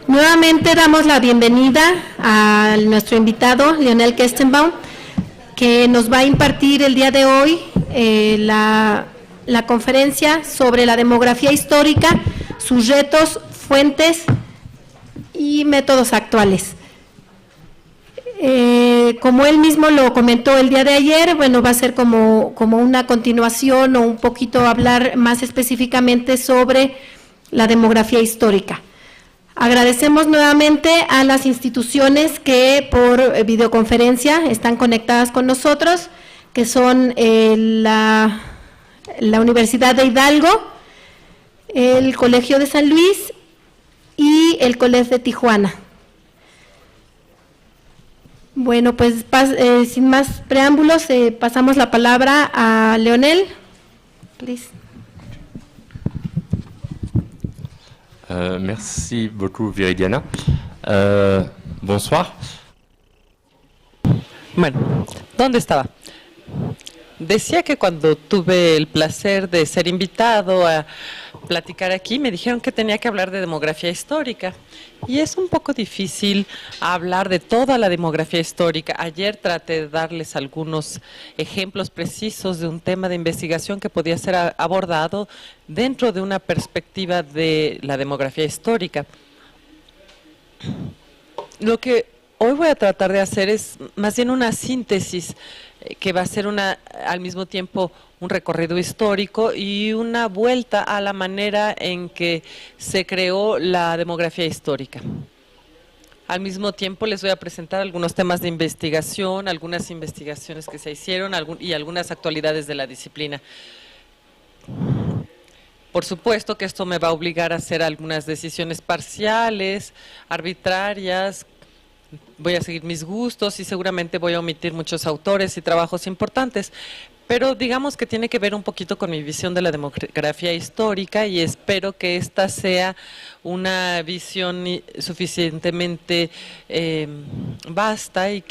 Nuevamente damos la bienvenida a nuestro invitado, Lionel Kestenbaum, que nos va a impartir el día de hoy la conferencia sobre la demografía histórica, sus retos, fuentes y métodos actuales. Como él mismo lo comentó el día de ayer, bueno, va a ser como una continuación o un poquito hablar más específicamente sobre la demografía histórica. Agradecemos nuevamente a las instituciones que por videoconferencia están conectadas con nosotros, que son la Universidad de Hidalgo, el Colegio de San Luis y el Colegio de Tijuana. Bueno, pues sin más preámbulos, pasamos la palabra a Lionel. Please. Merci beaucoup, Viridiana. Bonsoir. Bueno, ¿dónde estaba? Decía que cuando tuve el placer de ser invitado a platicar aquí, me dijeron que tenía que hablar de demografía histórica. Y es un poco difícil hablar de toda la demografía histórica. Ayer traté de darles algunos ejemplos precisos de un tema de investigación que podía ser abordado dentro de una perspectiva de la demografía histórica. Lo que hoy voy a tratar de hacer es más bien una síntesis que va a ser al mismo tiempo un recorrido histórico y una vuelta a la manera en que se creó la demografía histórica. Al mismo tiempo les voy a presentar algunos temas de investigación, algunas investigaciones que se hicieron y algunas actualidades de la disciplina. Por supuesto que esto me va a obligar a hacer algunas decisiones parciales, arbitrarias. Voy a seguir mis gustos y seguramente voy a omitir muchos autores y trabajos importantes, pero digamos que tiene que ver un poquito con mi visión de la demografía histórica y espero que esta sea una visión suficientemente vasta y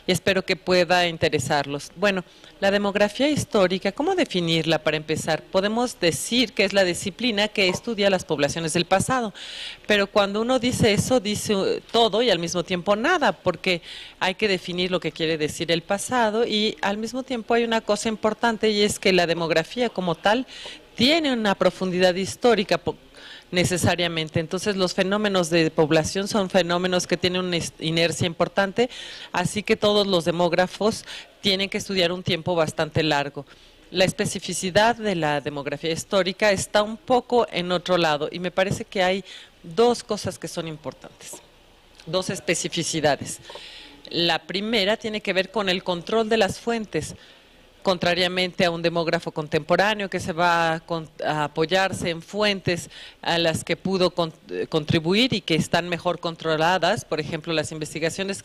espero que pueda interesarlos. Bueno, la demografía histórica, ¿cómo definirla para empezar? Podemos decir que es la disciplina que estudia las poblaciones del pasado, pero cuando uno dice eso, dice todo y al mismo tiempo nada, porque hay que definir lo que quiere decir el pasado y al mismo tiempo hay una cosa importante y es que la demografía como tal tiene una profundidad histórica necesariamente. Entonces los fenómenos de población son fenómenos que tienen una inercia importante, así que todos los demógrafos tienen que estudiar un tiempo bastante largo. La especificidad de la demografía histórica está un poco en otro lado y me parece que hay dos cosas que son importantes, dos especificidades. La primera tiene que ver con el control de las fuentes. Contrariamente a un demógrafo contemporáneo que se va a apoyarse en fuentes a las que pudo contribuir y que están mejor controladas, por ejemplo, las investigaciones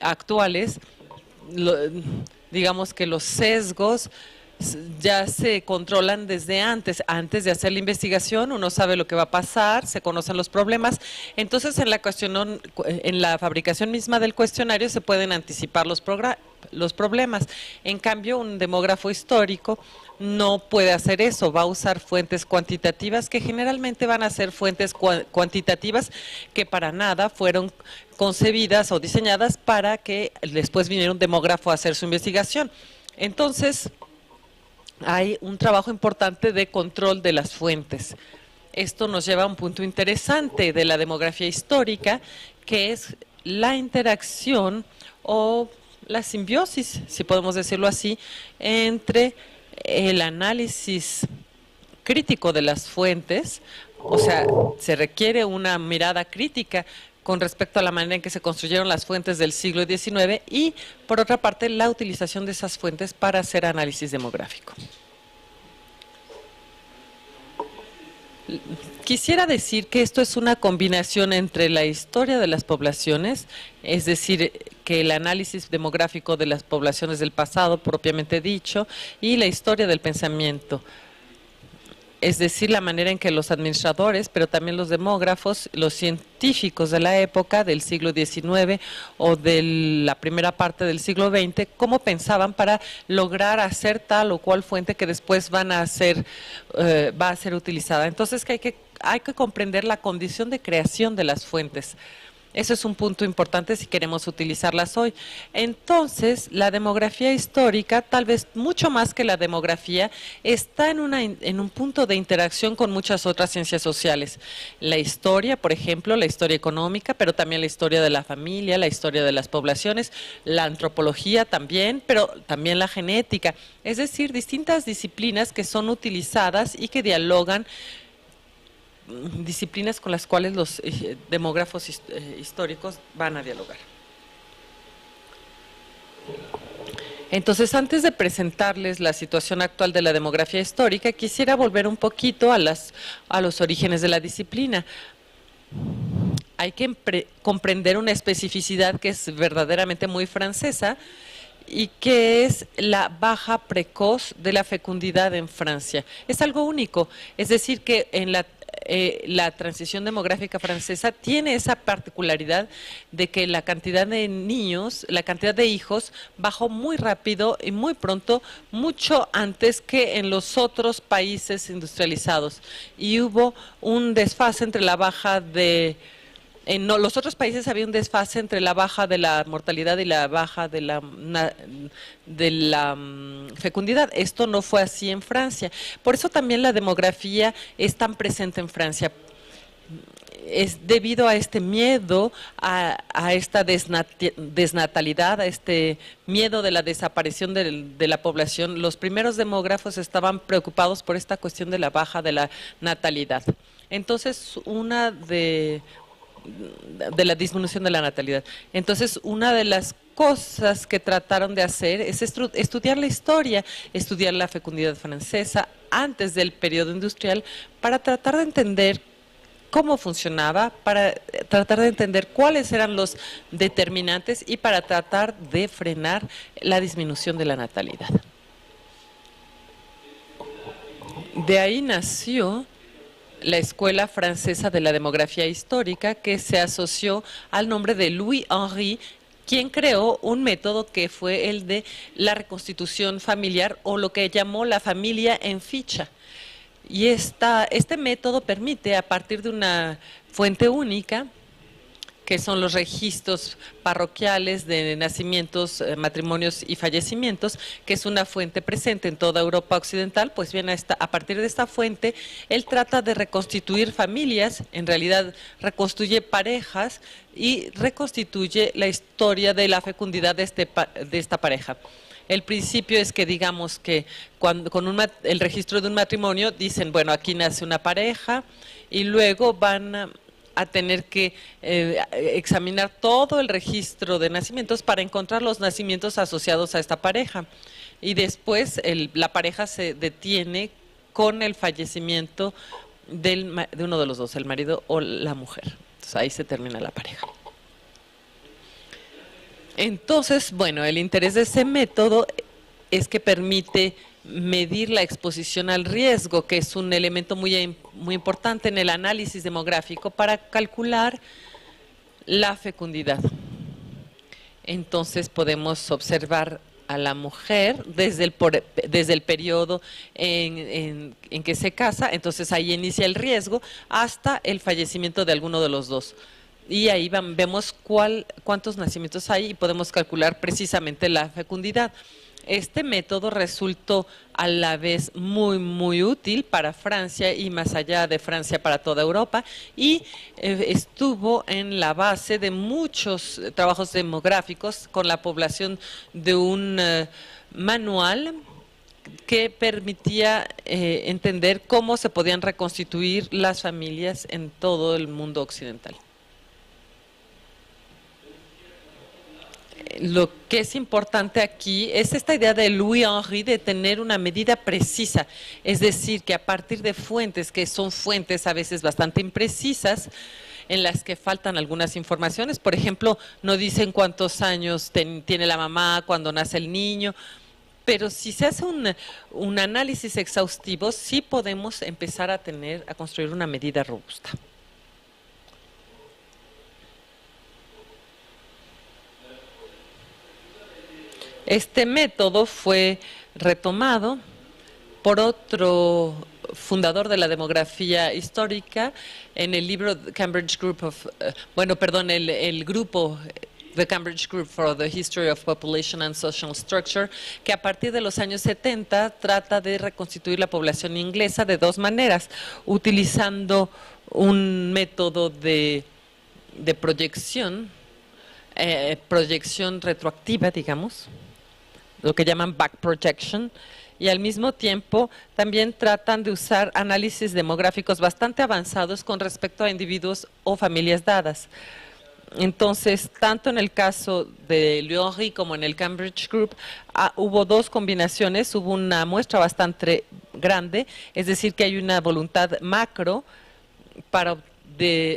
actuales, digamos que los sesgos ya se controlan desde antes de hacer la investigación, uno sabe lo que va a pasar, se conocen los problemas, entonces en la fabricación misma del cuestionario se pueden anticipar los problemas. En cambio, un demógrafo histórico no puede hacer eso, va a usar fuentes cuantitativas que generalmente van a ser fuentes cuantitativas que para nada fueron concebidas o diseñadas para que después viniera un demógrafo a hacer su investigación. Entonces, hay un trabajo importante de control de las fuentes. Esto nos lleva a un punto interesante de la demografía histórica, que es la interacción o la simbiosis, si podemos decirlo así, entre el análisis crítico de las fuentes, o sea, se requiere una mirada crítica con respecto a la manera en que se construyeron las fuentes del siglo XIX y, por otra parte, la utilización de esas fuentes para hacer análisis demográfico. Quisiera decir que esto es una combinación entre la historia de las poblaciones, es decir, que el análisis demográfico de las poblaciones del pasado, propiamente dicho, y la historia del pensamiento. es decir, la manera en que los administradores, pero también los demógrafos, los científicos de la época del siglo XIX o de la primera parte del siglo XX, cómo pensaban para lograr hacer tal o cual fuente que después va a ser utilizada. Entonces, hay que comprender la condición de creación de las fuentes. Eso es un punto importante si queremos utilizarlas hoy. Entonces, la demografía histórica, tal vez mucho más que la demografía, está en un punto de interacción con muchas otras ciencias sociales. La historia, por ejemplo, la historia económica, pero también la historia de la familia, la historia de las poblaciones, la antropología también, pero también la genética. Es decir, distintas disciplinas que son utilizadas y que dialogan, disciplinas con las cuales los demógrafos históricos van a dialogar. Entonces, antes de presentarles la situación actual de la demografía histórica, quisiera volver un poquito a los orígenes de la disciplina. Hay que comprender una especificidad que es verdaderamente muy francesa y que es la baja precoz de la fecundidad en Francia. Es algo único, es decir, que en la transición demográfica francesa tiene esa particularidad de que la cantidad de niños, la cantidad de hijos bajó muy rápido y muy pronto, mucho antes que en los otros países industrializados. Y hubo un desfase entre la baja de... En los otros países había un desfase entre la baja de la mortalidad y la baja de la fecundidad. Esto no fue así en Francia. Por eso también la demografía es tan presente en Francia. Es debido a este miedo, a esta desnatalidad, a este miedo de la desaparición de la población. Los primeros demógrafos estaban preocupados por esta cuestión de la baja de la natalidad. Entonces, de la disminución de la natalidad. Entonces, una de las cosas que trataron de hacer es estudiar la historia, estudiar la fecundidad francesa antes del periodo industrial para tratar de entender cómo funcionaba, para tratar de entender cuáles eran los determinantes y para tratar de frenar la disminución de la natalidad. De ahí nació la Escuela Francesa de la Demografía Histórica, que se asoció al nombre de Louis Henry, quien creó un método que fue el de la reconstitución familiar o lo que llamó la familia en ficha. Y este método permite, a partir de una fuente única, que son los registros parroquiales de nacimientos, matrimonios y fallecimientos, que es una fuente presente en toda Europa occidental, pues bien, a partir de esta fuente, él trata de reconstituir familias, en realidad reconstruye parejas y reconstituye la historia de la fecundidad de esta pareja. El principio es que digamos que con el registro de un matrimonio dicen, bueno, aquí nace una pareja y luego van a tener que examinar todo el registro de nacimientos para encontrar los nacimientos asociados a esta pareja. Y después la pareja se detiene con el fallecimiento de uno de los dos, el marido o la mujer. Entonces ahí se termina la pareja. Entonces, bueno, el interés de ese método es que permite medir la exposición al riesgo, que es un elemento muy importante en el análisis demográfico para calcular la fecundidad. Entonces podemos observar a la mujer desde el periodo en que se casa, entonces ahí inicia el riesgo hasta el fallecimiento de alguno de los dos. Y ahí vemos cuántos nacimientos hay y podemos calcular precisamente la fecundidad. Este método resultó a la vez muy, muy útil para Francia y más allá de Francia para toda Europa y estuvo en la base de muchos trabajos demográficos con la población de un manual que permitía entender cómo se podían reconstituir las familias en todo el mundo occidental. Lo que es importante aquí es esta idea de Louis Henry de tener una medida precisa, es decir, que a partir de fuentes que son fuentes a veces bastante imprecisas, en las que faltan algunas informaciones, por ejemplo, no dicen cuántos años tiene la mamá cuando nace el niño, pero si se hace un análisis exhaustivo, sí podemos empezar a construir una medida robusta. Este método fue retomado por otro fundador de la demografía histórica en el libro Cambridge Group el grupo The Cambridge Group for the History of Population and Social Structure, que a partir de los años 70 trata de reconstituir la población inglesa de dos maneras, utilizando un método de proyección retroactiva, digamos, lo que llaman back projection, y al mismo tiempo también tratan de usar análisis demográficos bastante avanzados con respecto a individuos o familias dadas. Entonces, tanto en el caso de Louis-Henri como en el Cambridge Group, hubo dos combinaciones, hubo una muestra bastante grande, es decir, que hay una voluntad macro para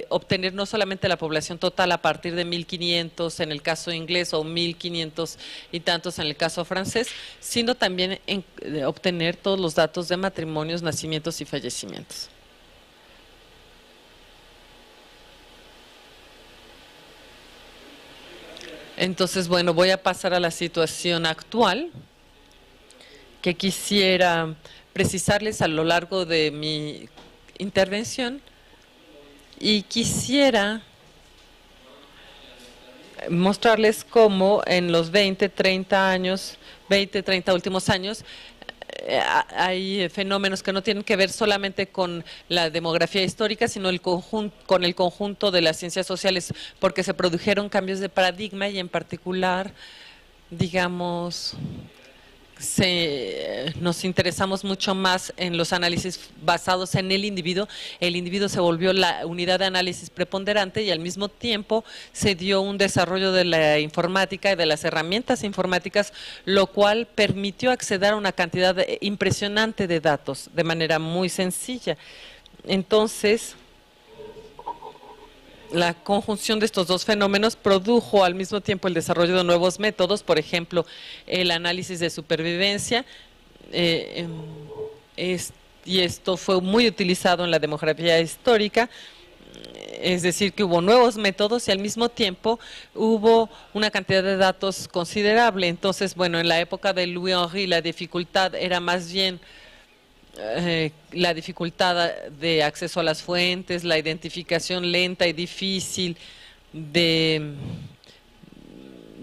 obtener no solamente la población total a partir de 1500 en el caso inglés o 1500 y tantos en el caso francés, sino también obtener todos los datos de matrimonios, nacimientos y fallecimientos. Entonces, bueno, voy a pasar a la situación actual, que quisiera precisarles a lo largo de mi intervención, y quisiera mostrarles cómo en los 20, 30 últimos años, hay fenómenos que no tienen que ver solamente con la demografía histórica, sino con el conjunto de las ciencias sociales, porque se produjeron cambios de paradigma y en particular, digamos, nos interesamos mucho más en los análisis basados en el individuo. El individuo se volvió la unidad de análisis preponderante y al mismo tiempo se dio un desarrollo de la informática y de las herramientas informáticas, lo cual permitió acceder a una cantidad impresionante de datos de manera muy sencilla. Entonces, la conjunción de estos dos fenómenos produjo al mismo tiempo el desarrollo de nuevos métodos, por ejemplo, el análisis de supervivencia, y esto fue muy utilizado en la demografía histórica, es decir, que hubo nuevos métodos y al mismo tiempo hubo una cantidad de datos considerable. Entonces, bueno, en la época de Louis-Henri la dificultad era más bien la dificultad de acceso a las fuentes, la identificación lenta y difícil de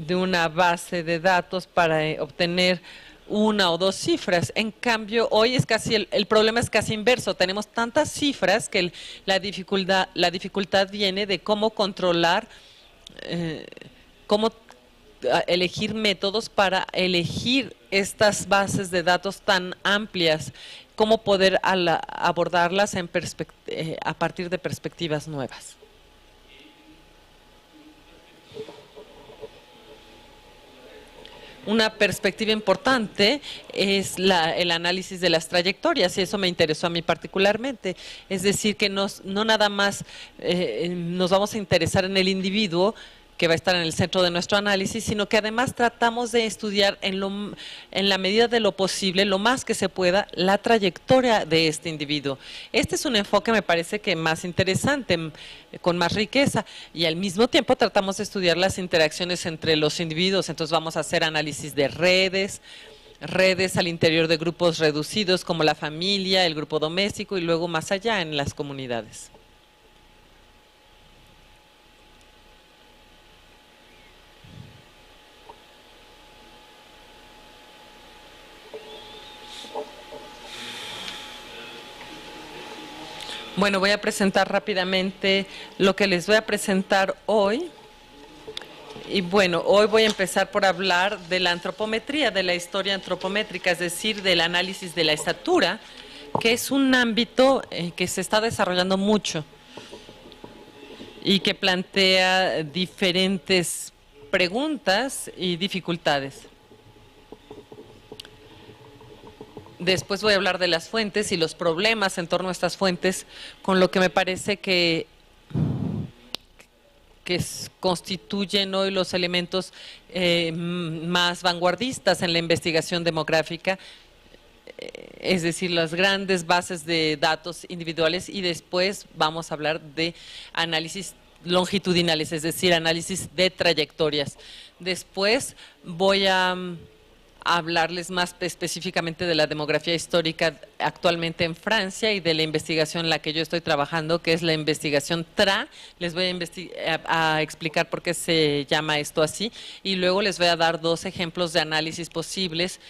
una base de datos para obtener una o dos cifras. En cambio, hoy es el problema es casi inverso. Tenemos tantas cifras que la dificultad viene de cómo controlar, cómo elegir métodos para elegir estas bases de datos tan amplias, cómo poder abordarlas a partir de perspectivas nuevas. Una perspectiva importante es el análisis de las trayectorias, y eso me interesó a mí particularmente. Es decir, que no nada más nos vamos a interesar en el individuo, que va a estar en el centro de nuestro análisis, sino que además tratamos de estudiar en la medida de lo posible, lo más que se pueda, la trayectoria de este individuo. Este es un enfoque, me parece que más interesante, con más riqueza, y al mismo tiempo tratamos de estudiar las interacciones entre los individuos. Entonces vamos a hacer análisis de redes al interior de grupos reducidos como la familia, el grupo doméstico y luego más allá en las comunidades. Bueno, voy a presentar rápidamente lo que les voy a presentar hoy. Y bueno, hoy voy a empezar por hablar de la antropometría, de la historia antropométrica, es decir, del análisis de la estatura, que es un ámbito que se está desarrollando mucho y que plantea diferentes preguntas y dificultades. Después voy a hablar de las fuentes y los problemas en torno a estas fuentes, con lo que me parece que constituyen hoy los elementos más vanguardistas en la investigación demográfica, es decir, las grandes bases de datos individuales, y después vamos a hablar de análisis longitudinales, es decir, análisis de trayectorias. Después voy a hablarles más específicamente de la demografía histórica actualmente en Francia y de la investigación en la que yo estoy trabajando, que es la investigación TRA. Les voy a explicar por qué se llama esto así, y luego les voy a dar 2 ejemplos de análisis posibles,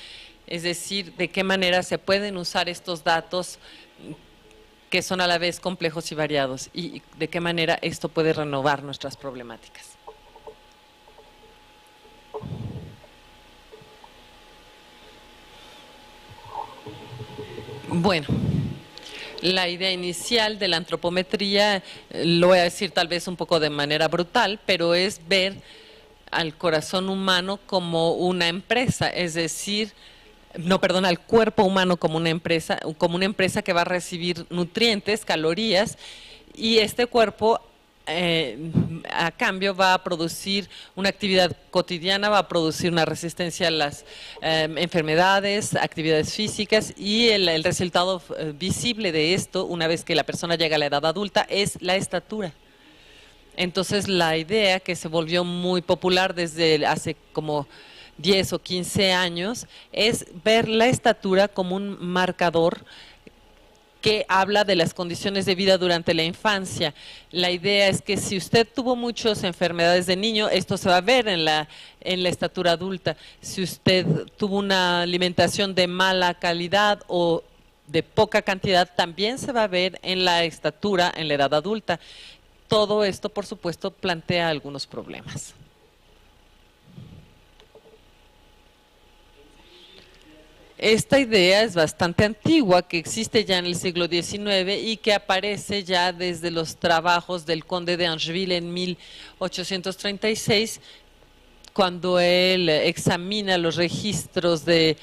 es decir, de qué manera se pueden usar estos datos que son a la vez complejos y variados, y de qué manera esto puede renovar nuestras problemáticas. Bueno, la idea inicial de la antropometría, lo voy a decir tal vez un poco de manera brutal, pero es ver al corazón humano como una empresa, es decir, no, perdón, al cuerpo humano como una empresa que va a recibir nutrientes, calorías, y este cuerpo a cambio va a producir una actividad cotidiana, va a producir una resistencia a las enfermedades, actividades físicas, y el resultado visible de esto, una vez que la persona llega a la edad adulta, es la estatura. Entonces, la idea que se volvió muy popular desde hace como 10 o 15 años es ver la estatura como un marcador que habla de las condiciones de vida durante la infancia. La idea es que si usted tuvo muchas enfermedades de niño, esto se va a ver en la estatura adulta. Si usted tuvo una alimentación de mala calidad o de poca cantidad, también se va a ver en la estatura en la edad adulta. Todo esto, por supuesto, plantea algunos problemas. Esta idea es bastante antigua, que existe ya en el siglo XIX y que aparece ya desde los trabajos del conde de Angeville en 1836, cuando él examina los registros de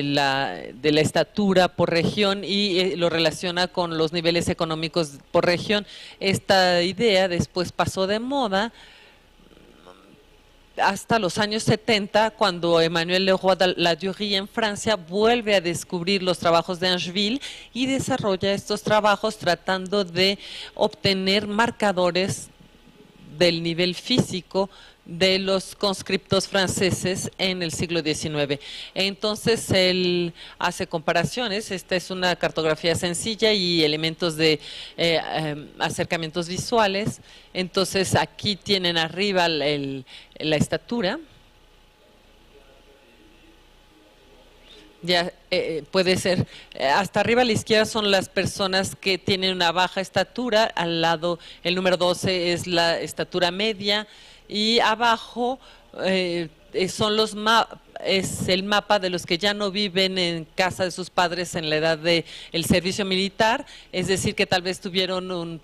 la estatura por región y lo relaciona con los niveles económicos por región. Esta idea después pasó de moda hasta los años 70, cuando Emmanuel Leroy-Ladurie en Francia vuelve a descubrir los trabajos de Angeville y desarrolla estos trabajos tratando de obtener marcadores del nivel físico de los conscriptos franceses en el siglo XIX. Entonces él hace comparaciones. Esta es una cartografía sencilla y elementos de acercamientos visuales. Entonces aquí tienen arriba la estatura. Ya puede ser, hasta arriba a la izquierda son las personas que tienen una baja estatura, al lado el número 12 es la estatura media, y abajo es el mapa de los que ya no viven en casa de sus padres en la edad del servicio militar, es decir, que tal vez tuvieron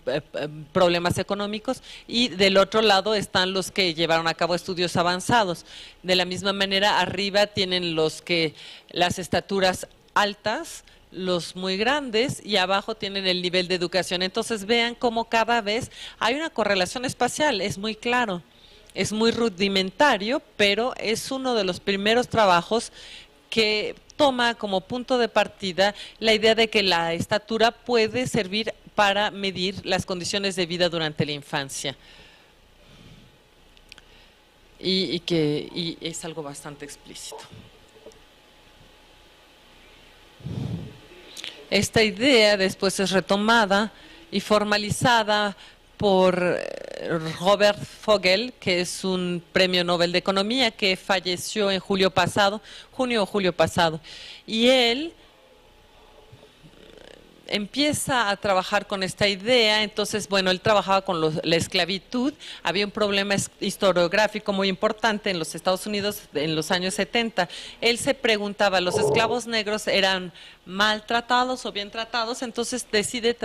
problemas económicos, y del otro lado están los que llevaron a cabo estudios avanzados. De la misma manera, arriba tienen las estaturas altas, los muy grandes, y abajo tienen el nivel de educación. Entonces vean cómo cada vez hay una correlación espacial, es muy claro. Es muy rudimentario, pero es uno de los primeros trabajos que toma como punto de partida la idea de que la estatura puede servir para medir las condiciones de vida durante la infancia. Y es algo bastante explícito. Esta idea después es retomada y formalizada por Robert Vogel, que es un premio Nobel de Economía que falleció en junio o julio pasado. Y él empieza a trabajar con esta idea. Entonces, bueno, él trabajaba con la esclavitud. Había un problema historiográfico muy importante en los Estados Unidos en los años 70. Él se preguntaba, ¿los esclavos negros eran maltratados o bien tratados? Entonces decide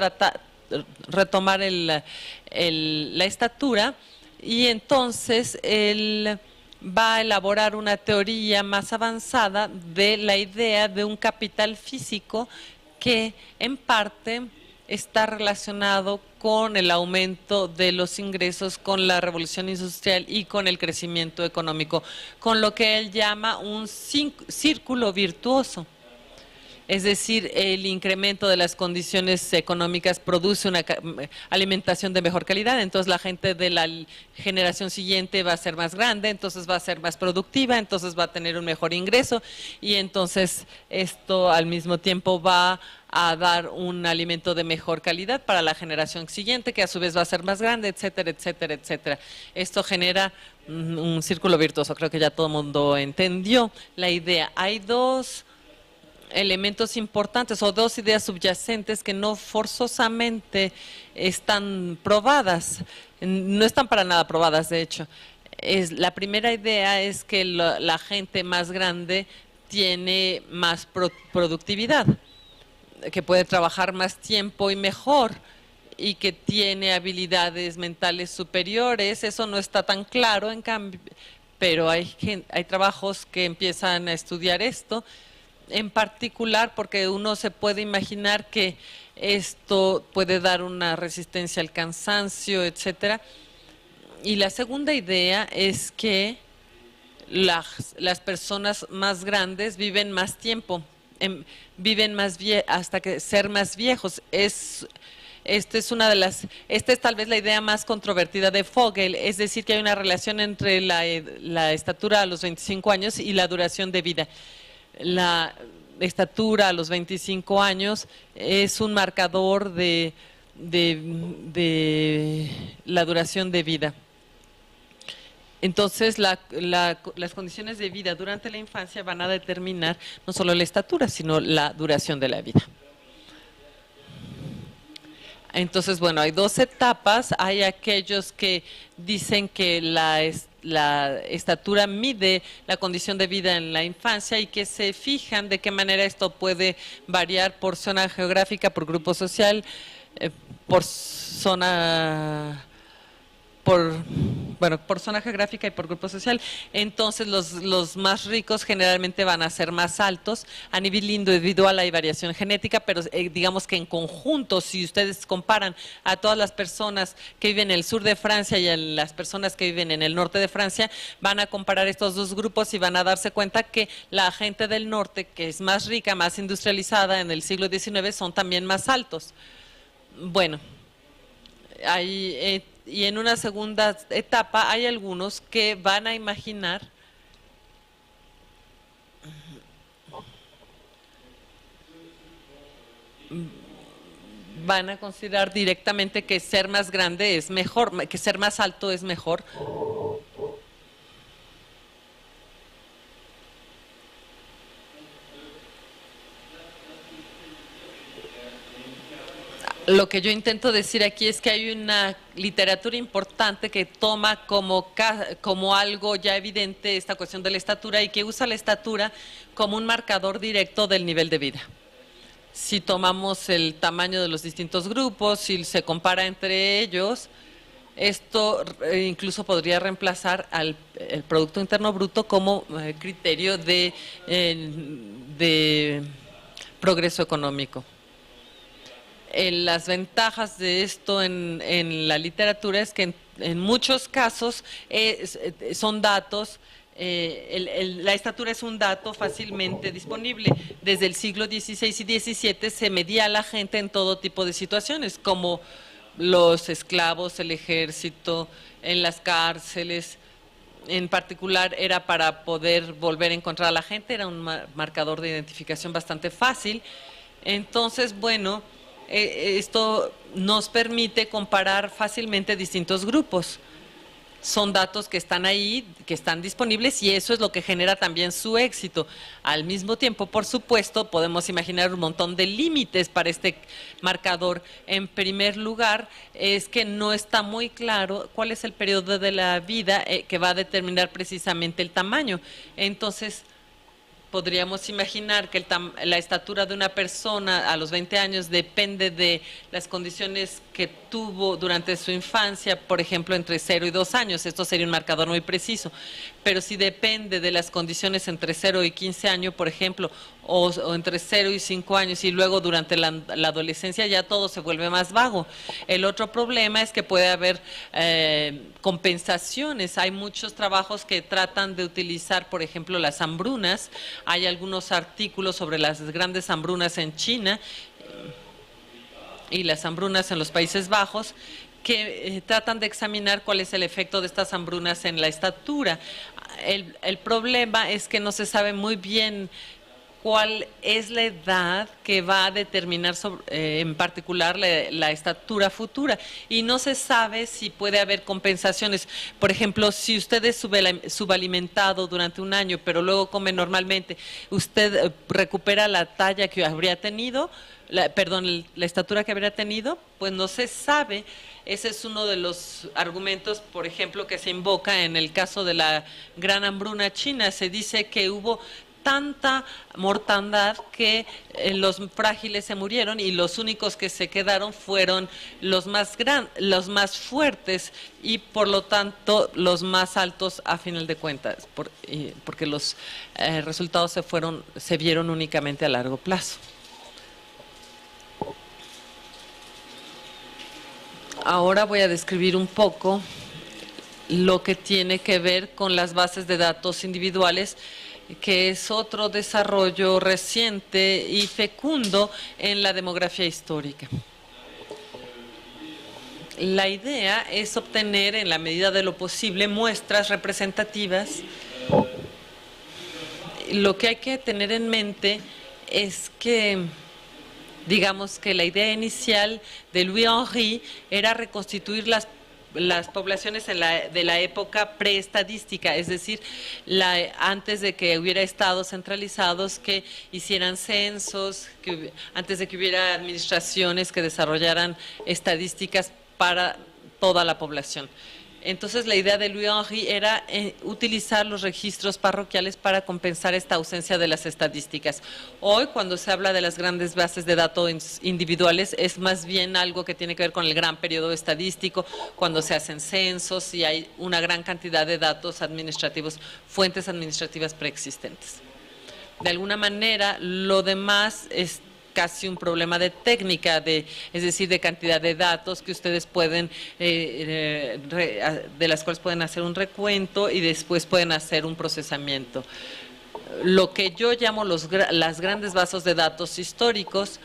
retomar la estatura, y entonces él va a elaborar una teoría más avanzada de la idea de un capital físico que en parte está relacionado con el aumento de los ingresos, con la revolución industrial y con el crecimiento económico, con lo que él llama un círculo virtuoso. Es decir, el incremento de las condiciones económicas produce una alimentación de mejor calidad, entonces la gente de la generación siguiente va a ser más grande, entonces va a ser más productiva, entonces va a tener un mejor ingreso y entonces esto al mismo tiempo va a dar un alimento de mejor calidad para la generación siguiente, que a su vez va a ser más grande, etcétera, etcétera, etcétera. Esto genera un círculo virtuoso, creo que ya todo el mundo entendió la idea. Hay dos elementos importantes o dos ideas subyacentes que no forzosamente están probadas, no están para nada probadas de hecho. La primera idea es que la gente más grande tiene más productividad, que puede trabajar más tiempo y mejor y que tiene habilidades mentales superiores. Eso no está tan claro en cambio, pero hay trabajos que empiezan a estudiar esto, en particular porque uno se puede imaginar que esto puede dar una resistencia al cansancio, etcétera. Y la segunda idea es que las personas más grandes viven más tiempo, viven más hasta que ser más viejos. Esta es tal vez la idea más controvertida de Fogel, es decir, que hay una relación entre la estatura a los 25 años y la duración de vida. La estatura a los 25 años es un marcador de la duración de vida. Entonces, las condiciones de vida durante la infancia van a determinar no solo la estatura, sino la duración de la vida. Entonces, bueno, hay dos etapas. Hay aquellos que dicen que la estatura mide la condición de vida en la infancia y que se fijan de qué manera esto puede variar por zona geográfica, por grupo social, por zona geográfica y por grupo social. Entonces los más ricos generalmente van a ser más altos. A nivel individual hay variación genética, pero digamos que en conjunto, si ustedes comparan a todas las personas que viven en el sur de Francia y a las personas que viven en el norte de Francia, van a comparar estos dos grupos y van a darse cuenta que la gente del norte, que es más rica, más industrializada en el siglo XIX, son también más altos. Bueno, y en una segunda etapa hay algunos que van a imaginar van a considerar directamente que ser más grande es mejor, que ser más alto es mejor. Lo que yo intento decir aquí es que hay una literatura importante que toma como algo ya evidente esta cuestión de la estatura y que usa la estatura como un marcador directo del nivel de vida. Si tomamos el tamaño de los distintos grupos, si se compara entre ellos, esto incluso podría reemplazar el Producto Interno Bruto como criterio de progreso económico. Las ventajas de esto en la literatura es que en muchos casos son datos, la estatura es un dato fácilmente disponible. Desde el siglo XVI y XVII se medía a la gente en todo tipo de situaciones, como los esclavos, el ejército, en las cárceles. En particular era para poder volver a encontrar a la gente, era un marcador de identificación bastante fácil. Entonces, bueno, esto nos permite comparar fácilmente distintos grupos. Son datos que están ahí, que están disponibles y eso es lo que genera también su éxito. Al mismo tiempo, por supuesto, podemos imaginar un montón de límites para este marcador. En primer lugar, es que no está muy claro cuál es el periodo de la vida que va a determinar precisamente el tamaño. Entonces, podríamos imaginar que la estatura de una persona a los 20 años depende de las condiciones que tuvo durante su infancia, por ejemplo, entre 0 y 2 años. Esto sería un marcador muy preciso. Pero si depende de las condiciones entre 0 y 15 años, por ejemplo, o entre 0 y 5 años, y luego durante la adolescencia ya todo se vuelve más vago. El otro problema es que puede haber compensaciones. Hay muchos trabajos que tratan de utilizar, por ejemplo, las hambrunas. Hay algunos artículos sobre las grandes hambrunas en China y las hambrunas en los Países Bajos, que tratan de examinar cuál es el efecto de estas hambrunas en la estatura. El problema es que no se sabe muy bien cuál es la edad que va a determinar en particular la estatura futura, y no se sabe si puede haber compensaciones. Por ejemplo, si usted es subalimentado durante un año, pero luego come normalmente, usted recupera la talla que habría tenido, la estatura que habría tenido, pues no se sabe. Ese es uno de los argumentos, por ejemplo, que se invoca en el caso de la gran hambruna china. Se dice que hubo tanta mortandad que los frágiles se murieron y los únicos que se quedaron fueron los más fuertes y por lo tanto los más altos a final de cuentas, porque los resultados se vieron únicamente a largo plazo. Ahora voy a describir un poco lo que tiene que ver con las bases de datos individuales, que es otro desarrollo reciente y fecundo en la demografía histórica. La idea es obtener, en la medida de lo posible, muestras representativas. Lo que hay que tener en mente es que, digamos que la idea inicial de Louis Henry era reconstituir las poblaciones de la época preestadística, es decir, antes de que hubiera estados centralizados que hicieran censos, antes de que hubiera administraciones que desarrollaran estadísticas para toda la población. Entonces, la idea de Louis Henry era utilizar los registros parroquiales para compensar esta ausencia de las estadísticas. Hoy, cuando se habla de las grandes bases de datos individuales, es más bien algo que tiene que ver con el gran periodo estadístico, cuando se hacen censos y hay una gran cantidad de datos administrativos, fuentes administrativas preexistentes. De alguna manera, lo demás es casi un problema de técnica, es decir, de cantidad de datos que ustedes pueden, de las cuales pueden hacer un recuento y después pueden hacer un procesamiento. Lo que yo llamo las grandes bases de datos históricos,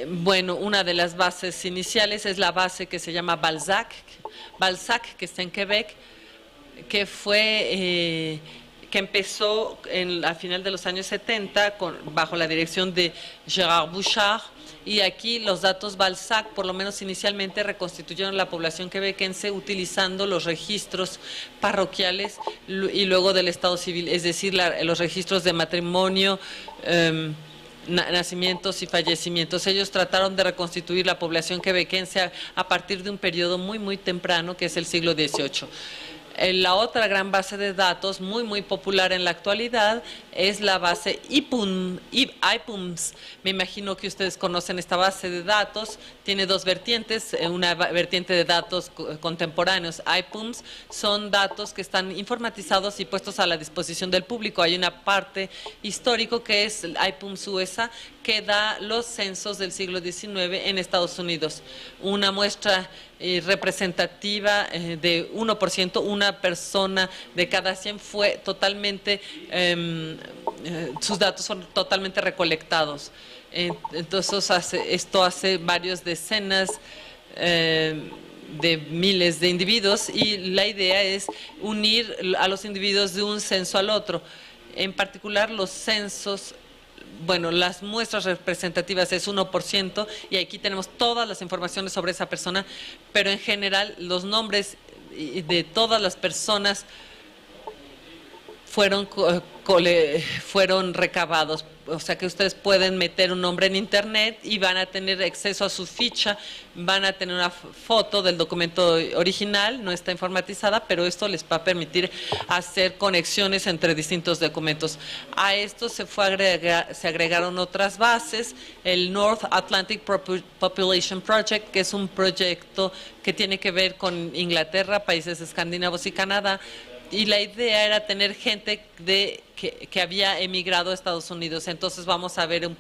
bueno, una de las bases iniciales es la base que se llama Balzac, que está en Quebec, que empezó a final de los años 70 bajo la dirección de Gérard Bouchard, y aquí los datos Balzac, por lo menos inicialmente, reconstituyeron la población quebequense utilizando los registros parroquiales y luego del Estado civil, es decir, los registros de matrimonio, nacimientos y fallecimientos. Ellos trataron de reconstituir la población quebequense a partir de un periodo muy, muy temprano, que es el siglo XVIII. La otra gran base de datos muy popular en la actualidad es la base IPUMS. Me imagino que ustedes conocen esta base de datos. Tiene dos vertientes, una vertiente de datos contemporáneos. IPUMS son datos que están informatizados y puestos a la disposición del público. Hay una parte histórico que es el IPUMS USA, que da los censos del siglo XIX en Estados Unidos. Una muestra representativa de 1%, una persona de cada 100 fue totalmente, sus datos son totalmente recolectados. Entonces, esto hace varias decenas de miles de individuos, y la idea es unir a los individuos de un censo al otro. En particular, los censos, bueno, las muestras representativas es 1%, y aquí tenemos todas las informaciones sobre esa persona, pero en general los nombres de todas las personas fueron recabados. O sea que ustedes pueden meter un nombre en internet y van a tener acceso a su ficha, van a tener una foto del documento original, no está informatizada, pero esto les va a permitir hacer conexiones entre distintos documentos. A esto se agregaron otras bases, el North Atlantic Population Project, que es un proyecto que tiene que ver con Inglaterra, países escandinavos y Canadá, y la idea era tener gente que había emigrado a Estados Unidos. Entonces vamos a ver un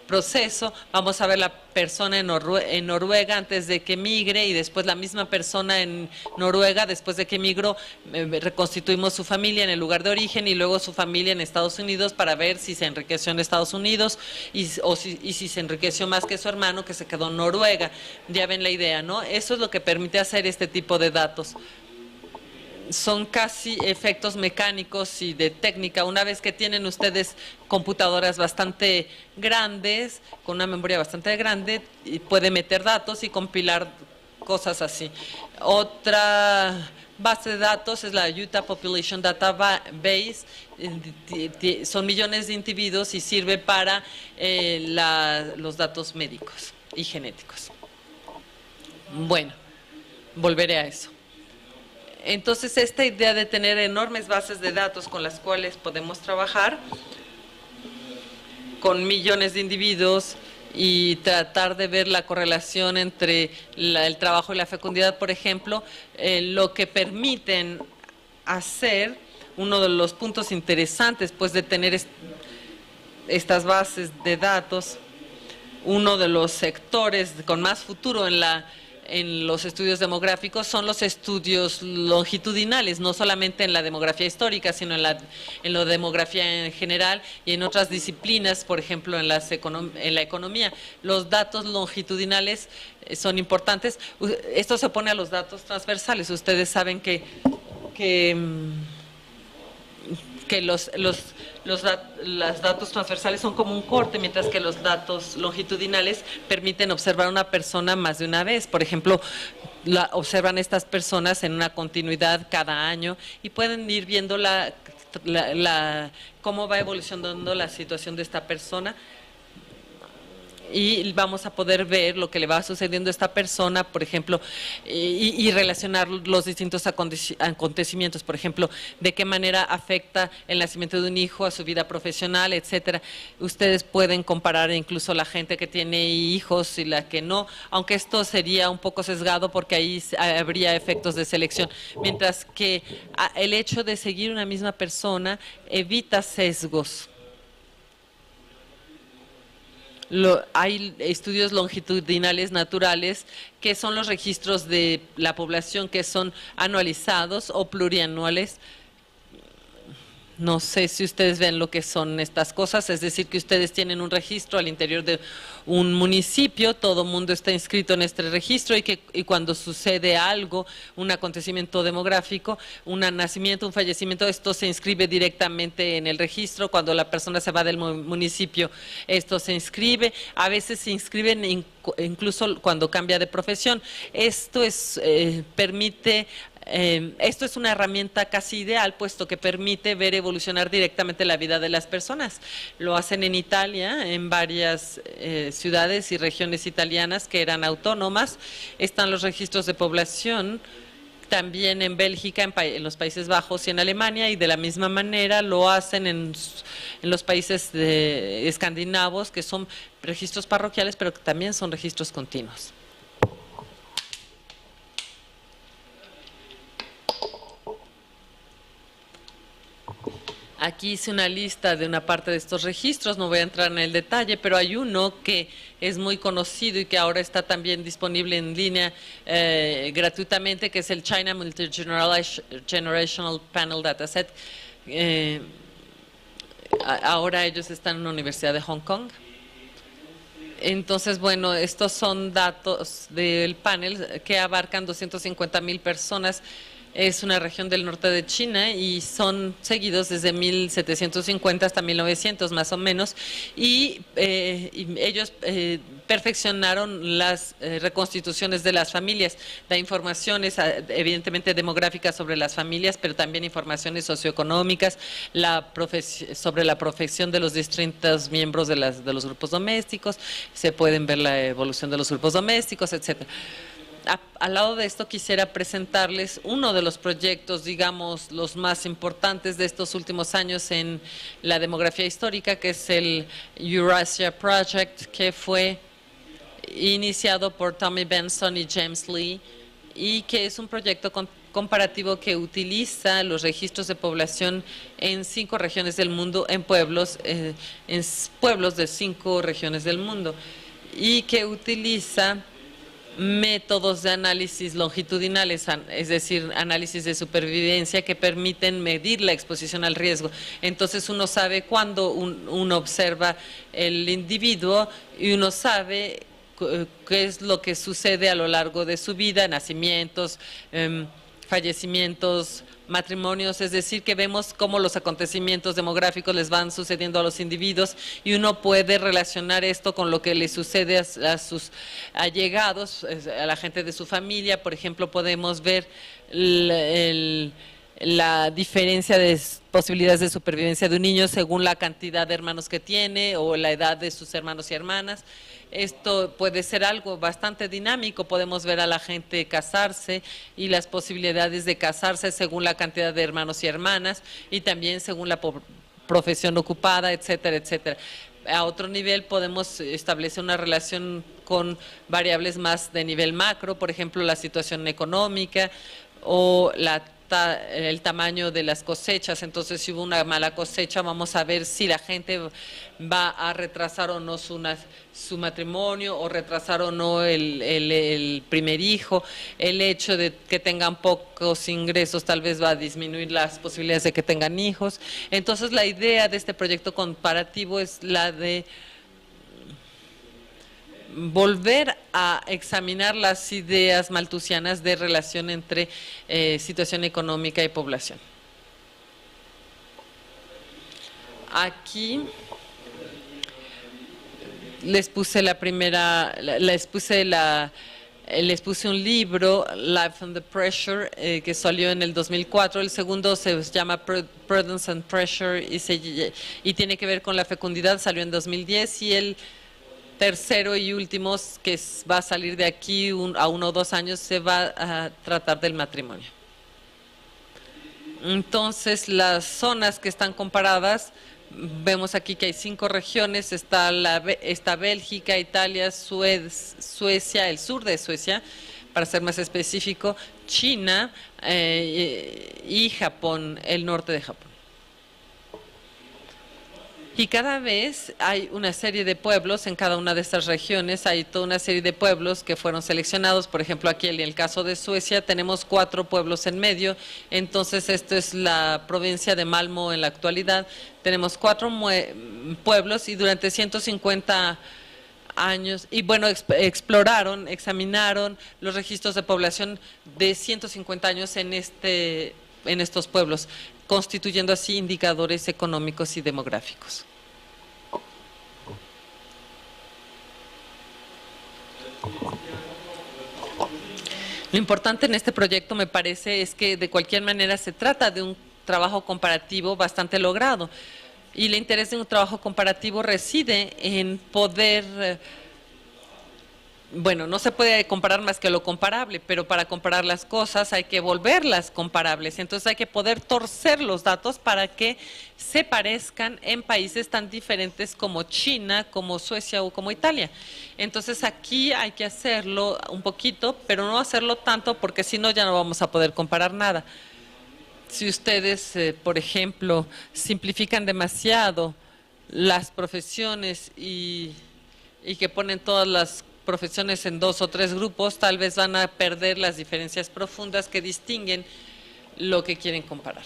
proceso, vamos a ver la persona en Noruega antes de que emigre y después la misma persona en Noruega después de que emigró. Reconstituimos su familia en el lugar de origen y luego su familia en Estados Unidos para ver si se enriqueció en Estados Unidos y si se enriqueció más que su hermano que se quedó en Noruega. Ya ven la idea, ¿no? Eso es lo que permite hacer este tipo de datos. Son casi efectos mecánicos y de técnica. Una vez que tienen ustedes computadoras bastante grandes, con una memoria bastante grande, y puede meter datos y compilar cosas así. Otra base de datos es la Utah Population Database. Son millones de individuos y sirve para los datos médicos y genéticos. Bueno, volveré a eso. Entonces, esta idea de tener enormes bases de datos con las cuales podemos trabajar con millones de individuos y tratar de ver la correlación entre el trabajo y la fecundidad, por ejemplo, lo que permiten hacer, uno de los puntos interesantes pues de tener estas bases de datos, uno de los sectores con más futuro en los estudios demográficos son los estudios longitudinales, no solamente en la demografía histórica, sino en la demografía en general y en otras disciplinas, por ejemplo, en la economía. Los datos longitudinales son importantes. Esto se opone a los datos transversales. Ustedes saben que los datos transversales son como un corte, mientras que los datos longitudinales permiten observar a una persona más de una vez. Por ejemplo, observan estas personas en una continuidad cada año y pueden ir viendo cómo va evolucionando la situación de esta persona. Y vamos a poder ver lo que le va sucediendo a esta persona, por ejemplo, y relacionar los distintos acontecimientos, por ejemplo, de qué manera afecta el nacimiento de un hijo a su vida profesional, etcétera. Ustedes pueden comparar incluso la gente que tiene hijos y la que no, aunque esto sería un poco sesgado porque ahí habría efectos de selección, mientras que el hecho de seguir una misma persona evita sesgos. Hay estudios longitudinales naturales que son los registros de la población que son anualizados o plurianuales. No sé si ustedes ven lo que son estas cosas, es decir, que ustedes tienen un registro al interior de un municipio, todo el mundo está inscrito en este registro y cuando sucede algo, un acontecimiento demográfico, un nacimiento, un fallecimiento, esto se inscribe directamente en el registro. Cuando la persona se va del municipio, esto se inscribe. A veces se inscriben incluso cuando cambia de profesión. Esto permite... esto es una herramienta casi ideal, puesto que permite ver evolucionar directamente la vida de las personas. Lo hacen en Italia, en varias ciudades y regiones italianas que eran autónomas. Están los registros de población, también en Bélgica, en los Países Bajos y en Alemania, y de la misma manera lo hacen en los países escandinavos, que son registros parroquiales, pero que también son registros continuos. Aquí hice una lista de una parte de estos registros, no voy a entrar en el detalle, pero hay uno que es muy conocido y que ahora está también disponible en línea gratuitamente, que es el China Multi-Generational Panel Dataset. Ahora ellos están en la Universidad de Hong Kong. Entonces, bueno, estos son datos del panel que abarcan 250,000 personas. Es una región del norte de China y son seguidos desde 1750 hasta 1900 más o menos, y ellos perfeccionaron las reconstituciones de las familias. Da informaciones evidentemente demográficas sobre las familias, pero también informaciones socioeconómicas, sobre la profesión de los distintos miembros de los grupos domésticos. Se pueden ver la evolución de los grupos domésticos, etcétera. Al lado de esto quisiera presentarles uno de los proyectos, digamos, los más importantes de estos últimos años en la demografía histórica, que es el Eurasia Project, que fue iniciado por Tommy Benson y James Lee, y que es un proyecto comparativo que utiliza los registros de población en 5 regiones del mundo, en pueblos de 5 regiones del mundo, y que utiliza métodos de análisis longitudinales, es decir, análisis de supervivencia que permiten medir la exposición al riesgo. Entonces uno sabe cuándo uno observa el individuo y uno sabe qué es lo que sucede a lo largo de su vida, nacimientos, fallecimientos, matrimonios, es decir, que vemos cómo los acontecimientos demográficos les van sucediendo a los individuos y uno puede relacionar esto con lo que le sucede a sus allegados, a la gente de su familia. Por ejemplo, podemos ver la diferencia de posibilidades de supervivencia de un niño según la cantidad de hermanos que tiene o la edad de sus hermanos y hermanas. Esto puede ser algo bastante dinámico. Podemos ver a la gente casarse y las posibilidades de casarse según la cantidad de hermanos y hermanas y también según la profesión ocupada, etcétera, etcétera. A otro nivel podemos establecer una relación con variables más de nivel macro, por ejemplo, la situación económica o el tamaño de las cosechas. Entonces, si hubo una mala cosecha, vamos a ver si la gente va a retrasar o no su matrimonio o retrasar o no el primer hijo. El hecho de que tengan pocos ingresos tal vez va a disminuir las posibilidades de que tengan hijos. Entonces, la idea de este proyecto comparativo es la de volver a examinar las ideas malthusianas de relación entre situación económica y población. Aquí les puse les puse un libro, Life Under Pressure, que salió en el 2004. El segundo se llama Prudence and Pressure y tiene que ver con la fecundidad, salió en 2010, y el tercero y último, que va a salir de aquí a 1 o 2 años, se va a tratar del matrimonio. Entonces, las zonas que están comparadas, vemos aquí que hay 5 regiones. Está Bélgica, Italia, Suecia, el sur de Suecia, para ser más específico, China y Japón, el norte de Japón. Y cada vez hay una serie de pueblos en cada una de estas regiones. Hay toda una serie de pueblos que fueron seleccionados. Por ejemplo, aquí en el caso de Suecia tenemos 4 pueblos en medio. Entonces, esto es la provincia de Malmö en la actualidad. Tenemos 4 pueblos y durante 150 años, y bueno, examinaron los registros de población de 150 años en estos pueblos, constituyendo así indicadores económicos y demográficos. Lo importante en este proyecto, me parece, es que de cualquier manera se trata de un trabajo comparativo bastante logrado. Y el interés de un trabajo comparativo reside en poder, bueno, no se puede comparar más que lo comparable, pero para comparar las cosas hay que volverlas comparables. Entonces hay que poder torcer los datos para que se parezcan en países tan diferentes como China, como Suecia o como Italia. Entonces aquí hay que hacerlo un poquito, pero no hacerlo tanto, porque si no ya no vamos a poder comparar nada. Si ustedes, por ejemplo, simplifican demasiado las profesiones y que ponen todas las profesiones en 2 o 3 grupos, tal vez van a perder las diferencias profundas que distinguen lo que quieren comparar.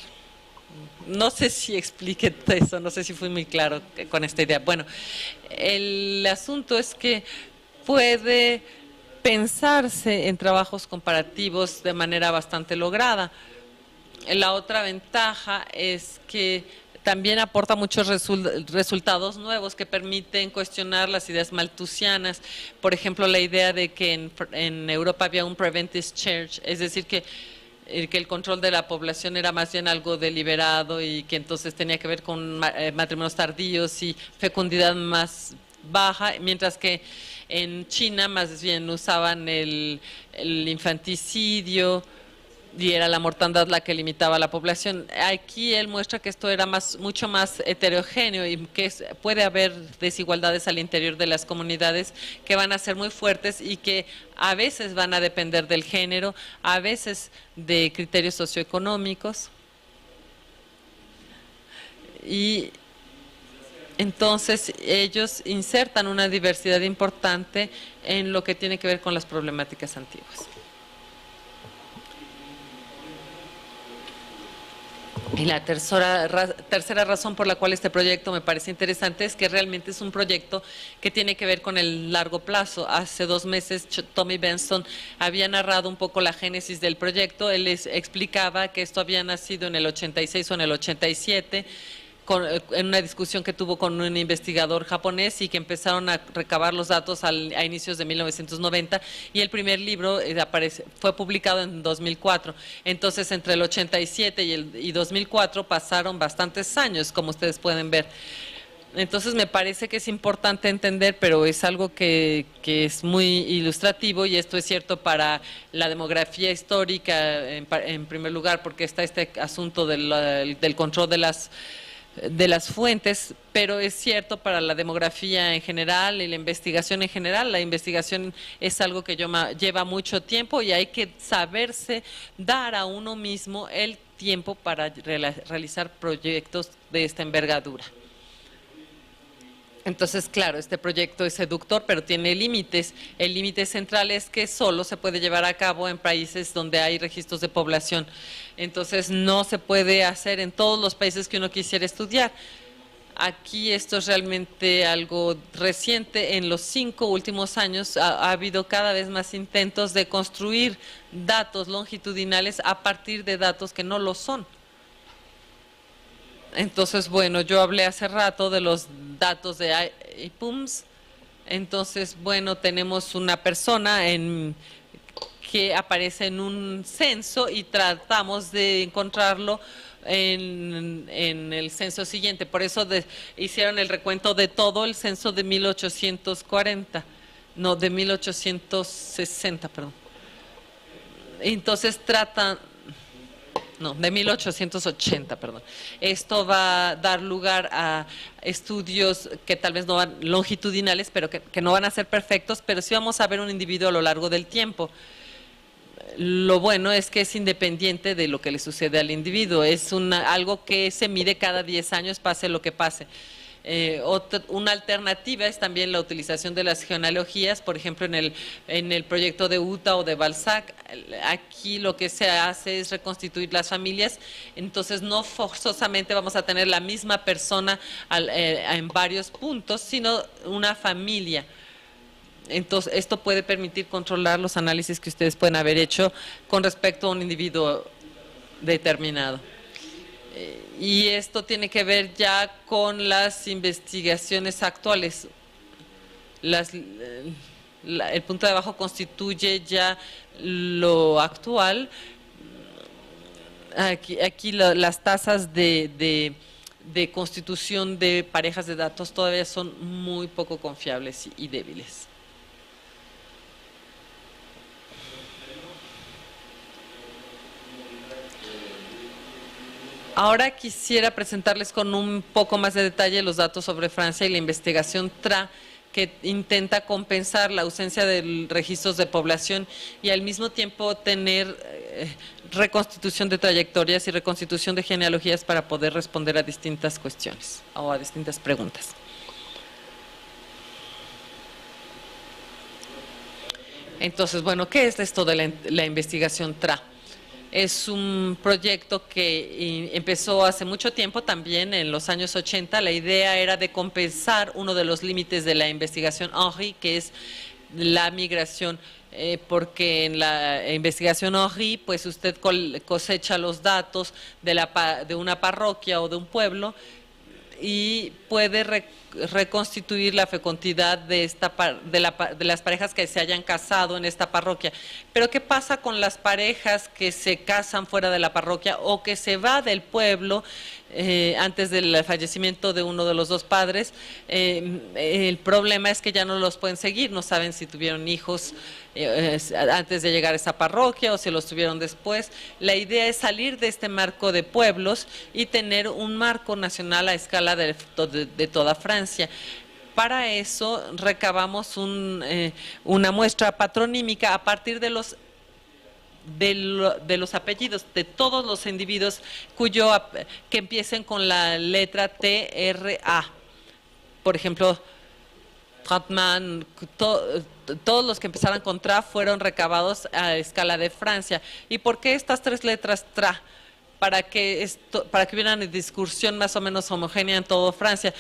No sé si expliqué eso, no sé si fui muy claro con esta idea. Bueno, el asunto es que puede pensarse en trabajos comparativos de manera bastante lograda. La otra ventaja es que también aporta muchos resultados nuevos que permiten cuestionar las ideas malthusianas. Por ejemplo, la idea de que en Europa había un preventive change, es decir, que el control de la población era más bien algo deliberado y que entonces tenía que ver con matrimonios tardíos y fecundidad más baja, mientras que en China más bien usaban el infanticidio y era la mortandad la que limitaba la población. Aquí él muestra que esto era mucho más heterogéneo y que puede haber desigualdades al interior de las comunidades que van a ser muy fuertes y que a veces van a depender del género, a veces de criterios socioeconómicos. Y entonces ellos insertan una diversidad importante en lo que tiene que ver con las problemáticas antiguas. Y la tercera razón por la cual este proyecto me parece interesante es que realmente es un proyecto que tiene que ver con el largo plazo. Hace 2 meses Tommy Benson había narrado un poco la génesis del proyecto. Él les explicaba que esto había nacido en el 86 o en el 87, en una discusión que tuvo con un investigador japonés y que empezaron a recabar los datos a inicios de 1990 y el primer libro fue publicado en 2004. Entonces, entre el 87 y 2004 pasaron bastantes años, como ustedes pueden ver. Entonces, me parece que es importante entender, pero es algo que es muy ilustrativo, y esto es cierto para la demografía histórica en primer lugar, porque está este asunto del control de las fuentes, pero es cierto para la demografía en general y la investigación en general. La investigación es algo que lleva mucho tiempo y hay que saberse dar a uno mismo el tiempo para realizar proyectos de esta envergadura. Entonces, claro, este proyecto es seductor, pero tiene límites. El límite central es que solo se puede llevar a cabo en países donde hay registros de población. Entonces, no se puede hacer en todos los países que uno quisiera estudiar. Aquí esto es realmente algo reciente. En los 5 últimos años ha habido cada vez más intentos de construir datos longitudinales a partir de datos que no lo son. Entonces, bueno, yo hablé hace rato de los datos de IPUMS. Entonces, bueno, tenemos una persona que aparece en un censo y tratamos de encontrarlo en el censo siguiente. Por eso hicieron el recuento de todo el censo de 1840, no, de 1860, perdón. Entonces de 1880, perdón. Esto va a dar lugar a estudios que tal vez no van longitudinales, pero que no van a ser perfectos, pero sí vamos a ver un individuo a lo largo del tiempo. Lo bueno es que es independiente de lo que le sucede al individuo, es algo que se mide cada 10 años, pase lo que pase. Una alternativa es también la utilización de las genealogías, por ejemplo en el proyecto de UTA o de Balzac. Aquí lo que se hace es reconstituir las familias, entonces no forzosamente vamos a tener la misma persona en varios puntos, sino una familia. Entonces esto puede permitir controlar los análisis que ustedes pueden haber hecho con respecto a un individuo determinado. Y esto tiene que ver ya con las investigaciones actuales. El punto de abajo constituye ya lo actual. Aquí las tasas de constitución de parejas de datos todavía son muy poco confiables y débiles. Ahora quisiera presentarles con un poco más de detalle los datos sobre Francia y la investigación TRA, que intenta compensar la ausencia de registros de población y al mismo tiempo tener reconstitución de trayectorias y reconstitución de genealogías para poder responder a distintas cuestiones o a distintas preguntas. Entonces, bueno, ¿qué es esto de la investigación TRA? Es un proyecto que empezó hace mucho tiempo, también en los años 80. La idea era de compensar uno de los límites de la investigación Henry, que es la migración, porque en la investigación Henry, pues usted cosecha los datos de una parroquia o de un pueblo y puede reconstituir la fecundidad de las parejas que se hayan casado en esta parroquia. Pero ¿qué pasa con las parejas que se casan fuera de la parroquia o que se va del pueblo antes del fallecimiento de uno de los dos padres. El problema es que ya no los pueden seguir, no saben si tuvieron hijos antes de llegar a esa parroquia o si los tuvieron después. La idea es salir de este marco de pueblos y tener un marco nacional a escala de toda Francia. Para eso recabamos una muestra patronímica a partir de los apellidos de todos los individuos que empiecen con la letra TRA. Por ejemplo, Trautmann, todos los que empezaran con TRA fueron recabados a escala de Francia. ¿Y por qué estas tres letras TRA? Para que hubiera una discusión más o menos homogénea en toda Francia.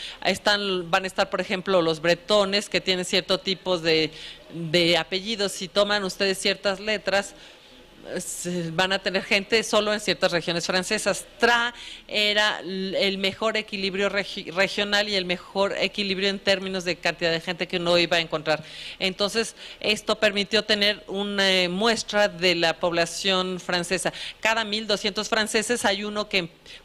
Van a estar, por ejemplo, los bretones, que tienen ciertos tipos de apellidos. Si toman ustedes ciertas letras, van a tener gente solo en ciertas regiones francesas. TRA era el mejor equilibrio regional y el mejor equilibrio en términos de cantidad de gente que uno iba a encontrar. Entonces, esto permitió tener una muestra de la población francesa. Cada 1.200 franceses hay uno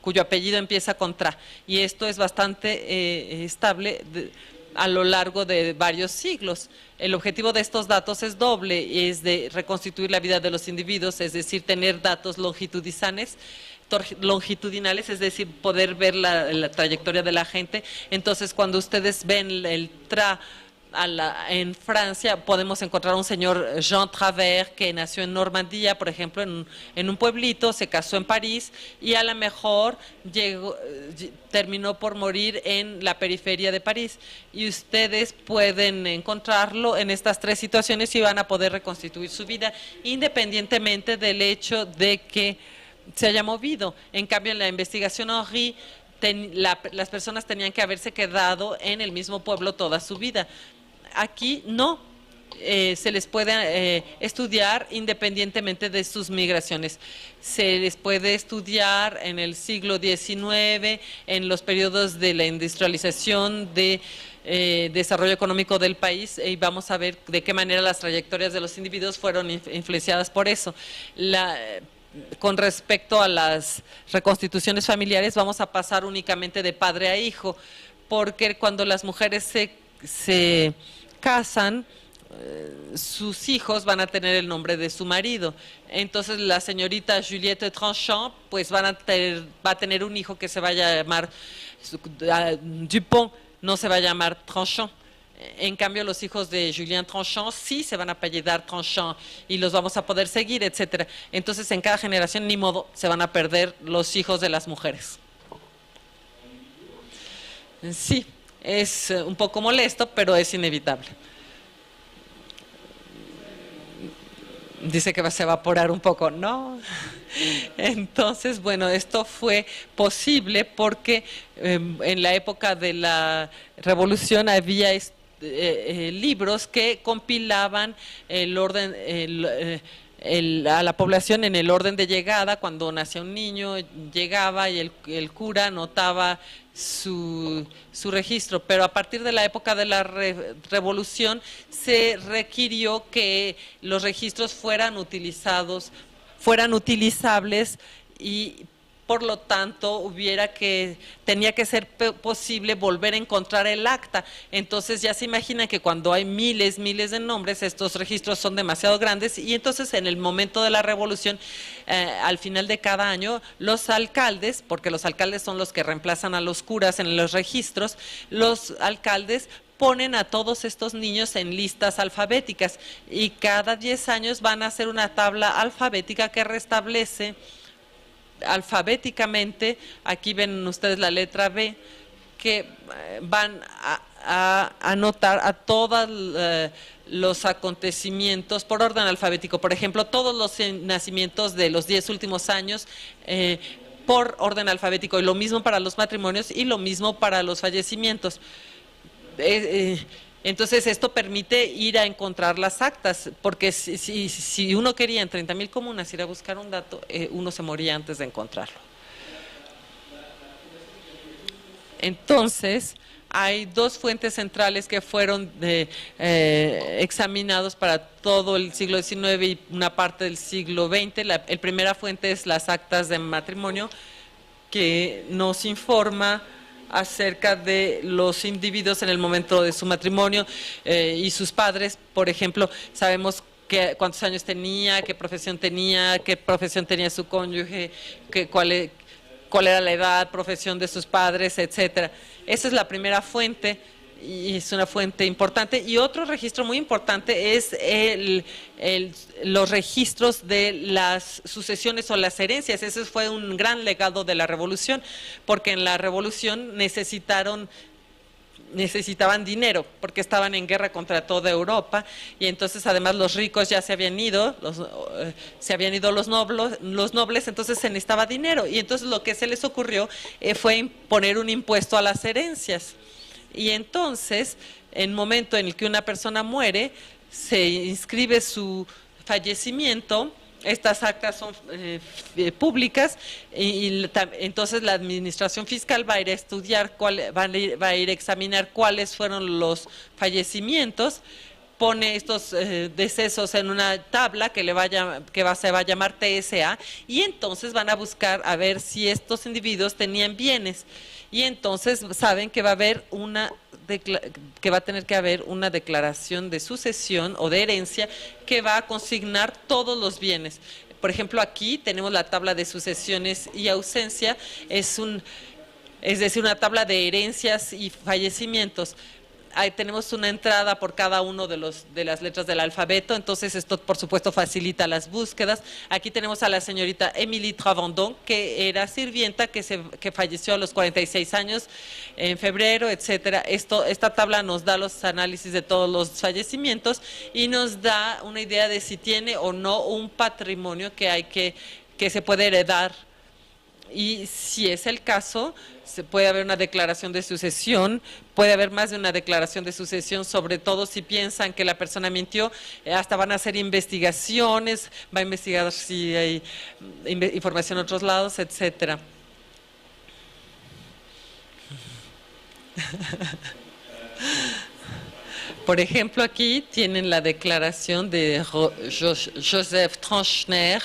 cuyo apellido empieza con TRA, y esto es bastante estable a lo largo de varios siglos. El objetivo de estos datos es doble, es de reconstituir la vida de los individuos, es decir, tener datos longitudinales, es decir, poder ver la trayectoria de la gente. Entonces, cuando ustedes ven el TRA en Francia, podemos encontrar un señor Jean Travers que nació en Normandía, por ejemplo, en un pueblito, se casó en París y a lo mejor terminó por morir en la periferia de París. Y ustedes pueden encontrarlo en estas tres situaciones y van a poder reconstituir su vida independientemente del hecho de que se haya movido. En cambio, en la investigación Henry, las personas tenían que haberse quedado en el mismo pueblo toda su vida. Aquí no, se les puede estudiar independientemente de sus migraciones. Se les puede estudiar en el siglo XIX, en los periodos de la industrialización, de desarrollo económico del país, y vamos a ver de qué manera las trayectorias de los individuos fueron influenciadas por eso. Con respecto a las reconstituciones familiares, vamos a pasar únicamente de padre a hijo, porque cuando las mujeres se casan, sus hijos van a tener el nombre de su marido. Entonces la señorita Juliette Tranchant pues va a tener un hijo que se va a llamar Dupont, no se va a llamar Tranchant. En cambio, los hijos de Julien Tranchant sí se van a apellidar Tranchant y los vamos a poder seguir, etcétera. Entonces, en cada generación, ni modo, se van a perder los hijos de las mujeres. Sí, es un poco molesto, pero es inevitable. Dice que se va a evaporar un poco. No. Entonces, bueno, esto fue posible porque en la época de la Revolución había libros que compilaban el orden, a la población en el orden de llegada. Cuando nacía un niño, llegaba y el cura anotaba su registro, pero a partir de la época de la Revolución se requirió que los registros fueran utilizables y por lo tanto tenía que ser posible volver a encontrar el acta. Entonces ya se imaginan que cuando hay miles de nombres, estos registros son demasiado grandes, y entonces en el momento de la Revolución, al final de cada año, los alcaldes, porque los alcaldes son los que reemplazan a los curas en los registros, los alcaldes ponen a todos estos niños en listas alfabéticas, y cada 10 años van a hacer una tabla alfabética que restablece alfabéticamente. Aquí ven ustedes la letra B, que van a anotar a todos los acontecimientos por orden alfabético. Por ejemplo, todos los nacimientos de los 10 últimos años por orden alfabético, y lo mismo para los matrimonios y lo mismo para los fallecimientos. Entonces, esto permite ir a encontrar las actas, porque si uno quería en 30.000 comunas ir a buscar un dato, uno se moría antes de encontrarlo. Entonces, hay dos fuentes centrales que fueron examinados para todo el siglo XIX y una parte del siglo XX. La primera fuente es las actas de matrimonio, que nos informa acerca de los individuos en el momento de su matrimonio y sus padres. Por ejemplo, sabemos cuántos años tenía, qué profesión tenía su cónyuge, cuál era la edad, profesión de sus padres, etcétera. Esa es la primera fuente y es una fuente importante. Y otro registro muy importante es los registros de las sucesiones o las herencias. Ese fue un gran legado de la Revolución, porque en la Revolución necesitaban dinero porque estaban en guerra contra toda Europa, y entonces además los ricos ya se habían ido, los nobles, entonces se necesitaba dinero, y entonces lo que se les ocurrió fue imponer un impuesto a las herencias. Y entonces, en el momento en el que una persona muere, se inscribe su fallecimiento. Estas actas son públicas y entonces la administración fiscal va a ir a estudiar, va a ir a examinar cuáles fueron los fallecimientos, pone estos decesos en una tabla que se va a llamar TSA, y entonces van a buscar a ver si estos individuos tenían bienes, y entonces saben que va a tener que haber una declaración de sucesión o de herencia que va a consignar todos los bienes. Por ejemplo, aquí tenemos la tabla de sucesiones y ausencia, es decir, una tabla de herencias y fallecimientos. Ahí tenemos una entrada por cada uno de las letras del alfabeto, entonces esto por supuesto facilita las búsquedas. Aquí tenemos a la señorita Émilie Travendon, que era sirvienta, que falleció a los 46 años en febrero, etcétera. Esta tabla nos da los análisis de todos los fallecimientos y nos da una idea de si tiene o no un patrimonio que se puede heredar. Y si es el caso, puede haber una declaración de sucesión, puede haber más de una declaración de sucesión, sobre todo si piensan que la persona mintió. Hasta van a hacer investigaciones, va a investigar si hay información en otros lados, etcétera. Por ejemplo, aquí tienen la declaración de Joseph Tranchner,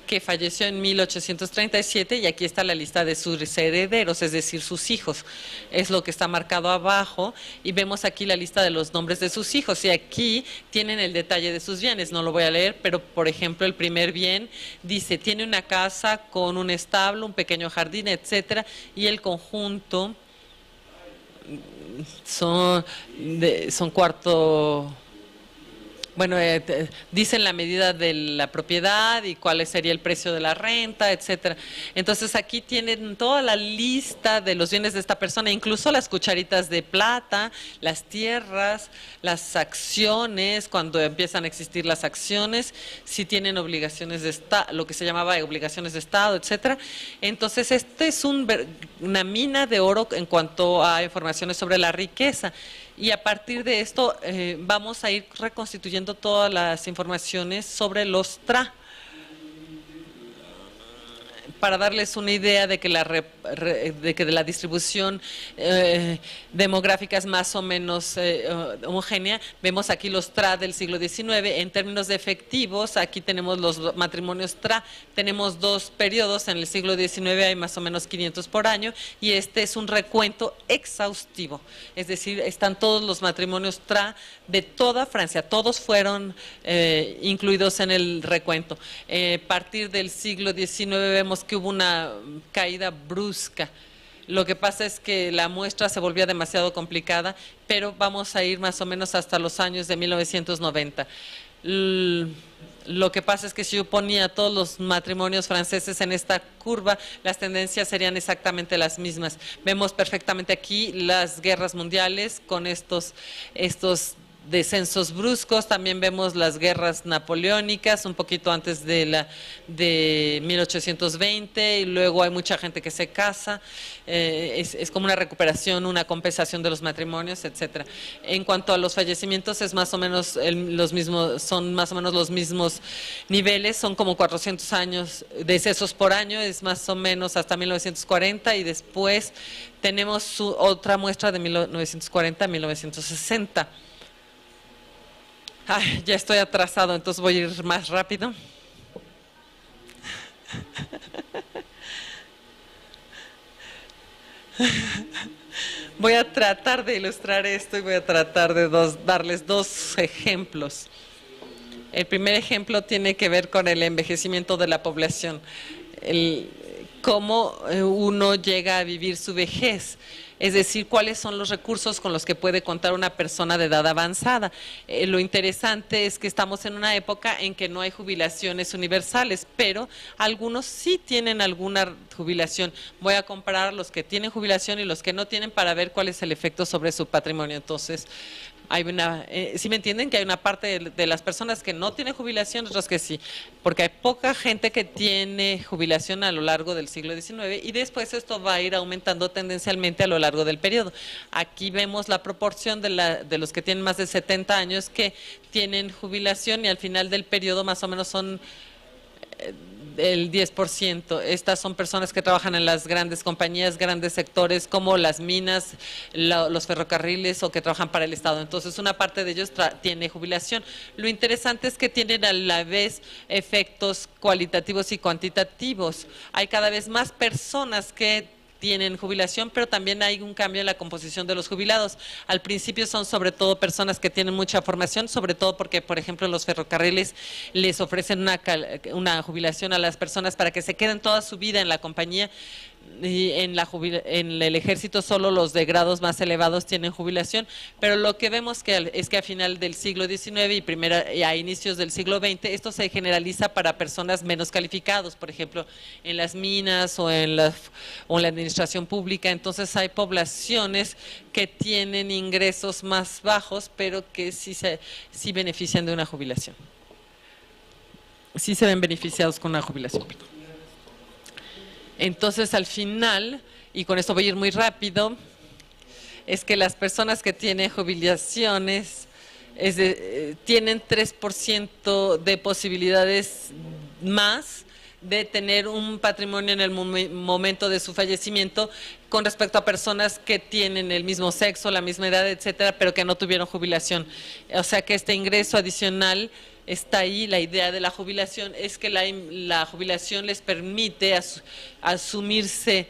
que falleció en 1837, y aquí está la lista de sus herederos, es decir, sus hijos. Es lo que está marcado abajo, y vemos aquí la lista de los nombres de sus hijos, y aquí tienen el detalle de sus bienes. No lo voy a leer, pero por ejemplo, el primer bien dice, tiene una casa con un establo, un pequeño jardín, etcétera, y el conjunto son cuarto. Bueno, dicen la medida de la propiedad y cuál sería el precio de la renta, etcétera. Entonces aquí tienen toda la lista de los bienes de esta persona, incluso las cucharitas de plata, las tierras, las acciones, cuando empiezan a existir las acciones, si tienen obligaciones de Estado, lo que se llamaba obligaciones de Estado, etcétera. Entonces este es una mina de oro en cuanto a informaciones sobre la riqueza. Y a partir de esto vamos a ir reconstituyendo todas las informaciones sobre los TRA, para darles una idea de que de la distribución demográfica es más o menos homogénea. Vemos aquí los TRA del siglo XIX. En términos de efectivos, aquí tenemos los matrimonios TRA. Tenemos dos periodos. En el siglo XIX hay más o menos 500 por año, y este es un recuento exhaustivo. Es decir, están todos los matrimonios TRA de toda Francia. Todos fueron incluidos en el recuento. A partir del siglo XIX vemos que hubo una caída brusca. Lo que pasa es que la muestra se volvía demasiado complicada, pero vamos a ir más o menos hasta los años de 1990. Lo que pasa es que si yo ponía todos los matrimonios franceses en esta curva, las tendencias serían exactamente las mismas. Vemos perfectamente aquí las guerras mundiales con estos descensos bruscos. También vemos las guerras napoleónicas un poquito antes de 1820, y luego hay mucha gente que se casa. Es como una recuperación, una compensación de los matrimonios, etcétera. En cuanto a los fallecimientos, es más o menos son más o menos los mismos niveles, son como 400 años decesos por año, es más o menos hasta 1940, y después tenemos otra muestra de 1940 a 1960. Ay, ya estoy atrasado, entonces voy a ir más rápido. Voy a tratar de ilustrar esto y voy a tratar de darles dos ejemplos. El primer ejemplo tiene que ver con el envejecimiento de la población, cómo uno llega a vivir su vejez, es decir, cuáles son los recursos con los que puede contar una persona de edad avanzada. Lo interesante es que estamos en una época en que no hay jubilaciones universales, pero algunos sí tienen alguna jubilación. Voy a comparar los que tienen jubilación y los que no tienen para ver cuál es el efecto sobre su patrimonio. Entonces, hay ¿sí me entienden? Que hay una parte de las personas que no tienen jubilación, otros que sí, porque hay poca gente que tiene jubilación a lo largo del siglo XIX y después esto va a ir aumentando tendencialmente a lo largo del periodo. Aquí vemos la proporción de los que tienen más de 70 años que tienen jubilación y al final del periodo más o menos son el 10%. Estas son personas que trabajan en las grandes compañías, grandes sectores como las minas, los ferrocarriles o que trabajan para el Estado. Entonces, una parte de ellos tiene jubilación. Lo interesante es que tienen a la vez efectos cualitativos y cuantitativos. Hay cada vez más personas que tienen jubilación, pero también hay un cambio en la composición de los jubilados. Al principio son sobre todo personas que tienen mucha formación, sobre todo porque, por ejemplo, los ferrocarriles les ofrecen una jubilación a las personas para que se queden toda su vida en la compañía. Y en el ejército solo los de grados más elevados tienen jubilación, pero lo que vemos es que a final del siglo XIX y a inicios del siglo XX esto se generaliza para personas menos calificados, por ejemplo, en las minas o en la administración pública. Entonces hay poblaciones que tienen ingresos más bajos, pero que sí benefician de una jubilación. Sí se ven beneficiados con una jubilación, perdón. Entonces, al final, y con esto voy a ir muy rápido, es que las personas que tienen jubilaciones tienen 3% de posibilidades más de tener un patrimonio en el momento de su fallecimiento con respecto a personas que tienen el mismo sexo, la misma edad, etcétera, pero que no tuvieron jubilación. O sea que este ingreso adicional está ahí. La idea de la jubilación es que la jubilación les permite asumirse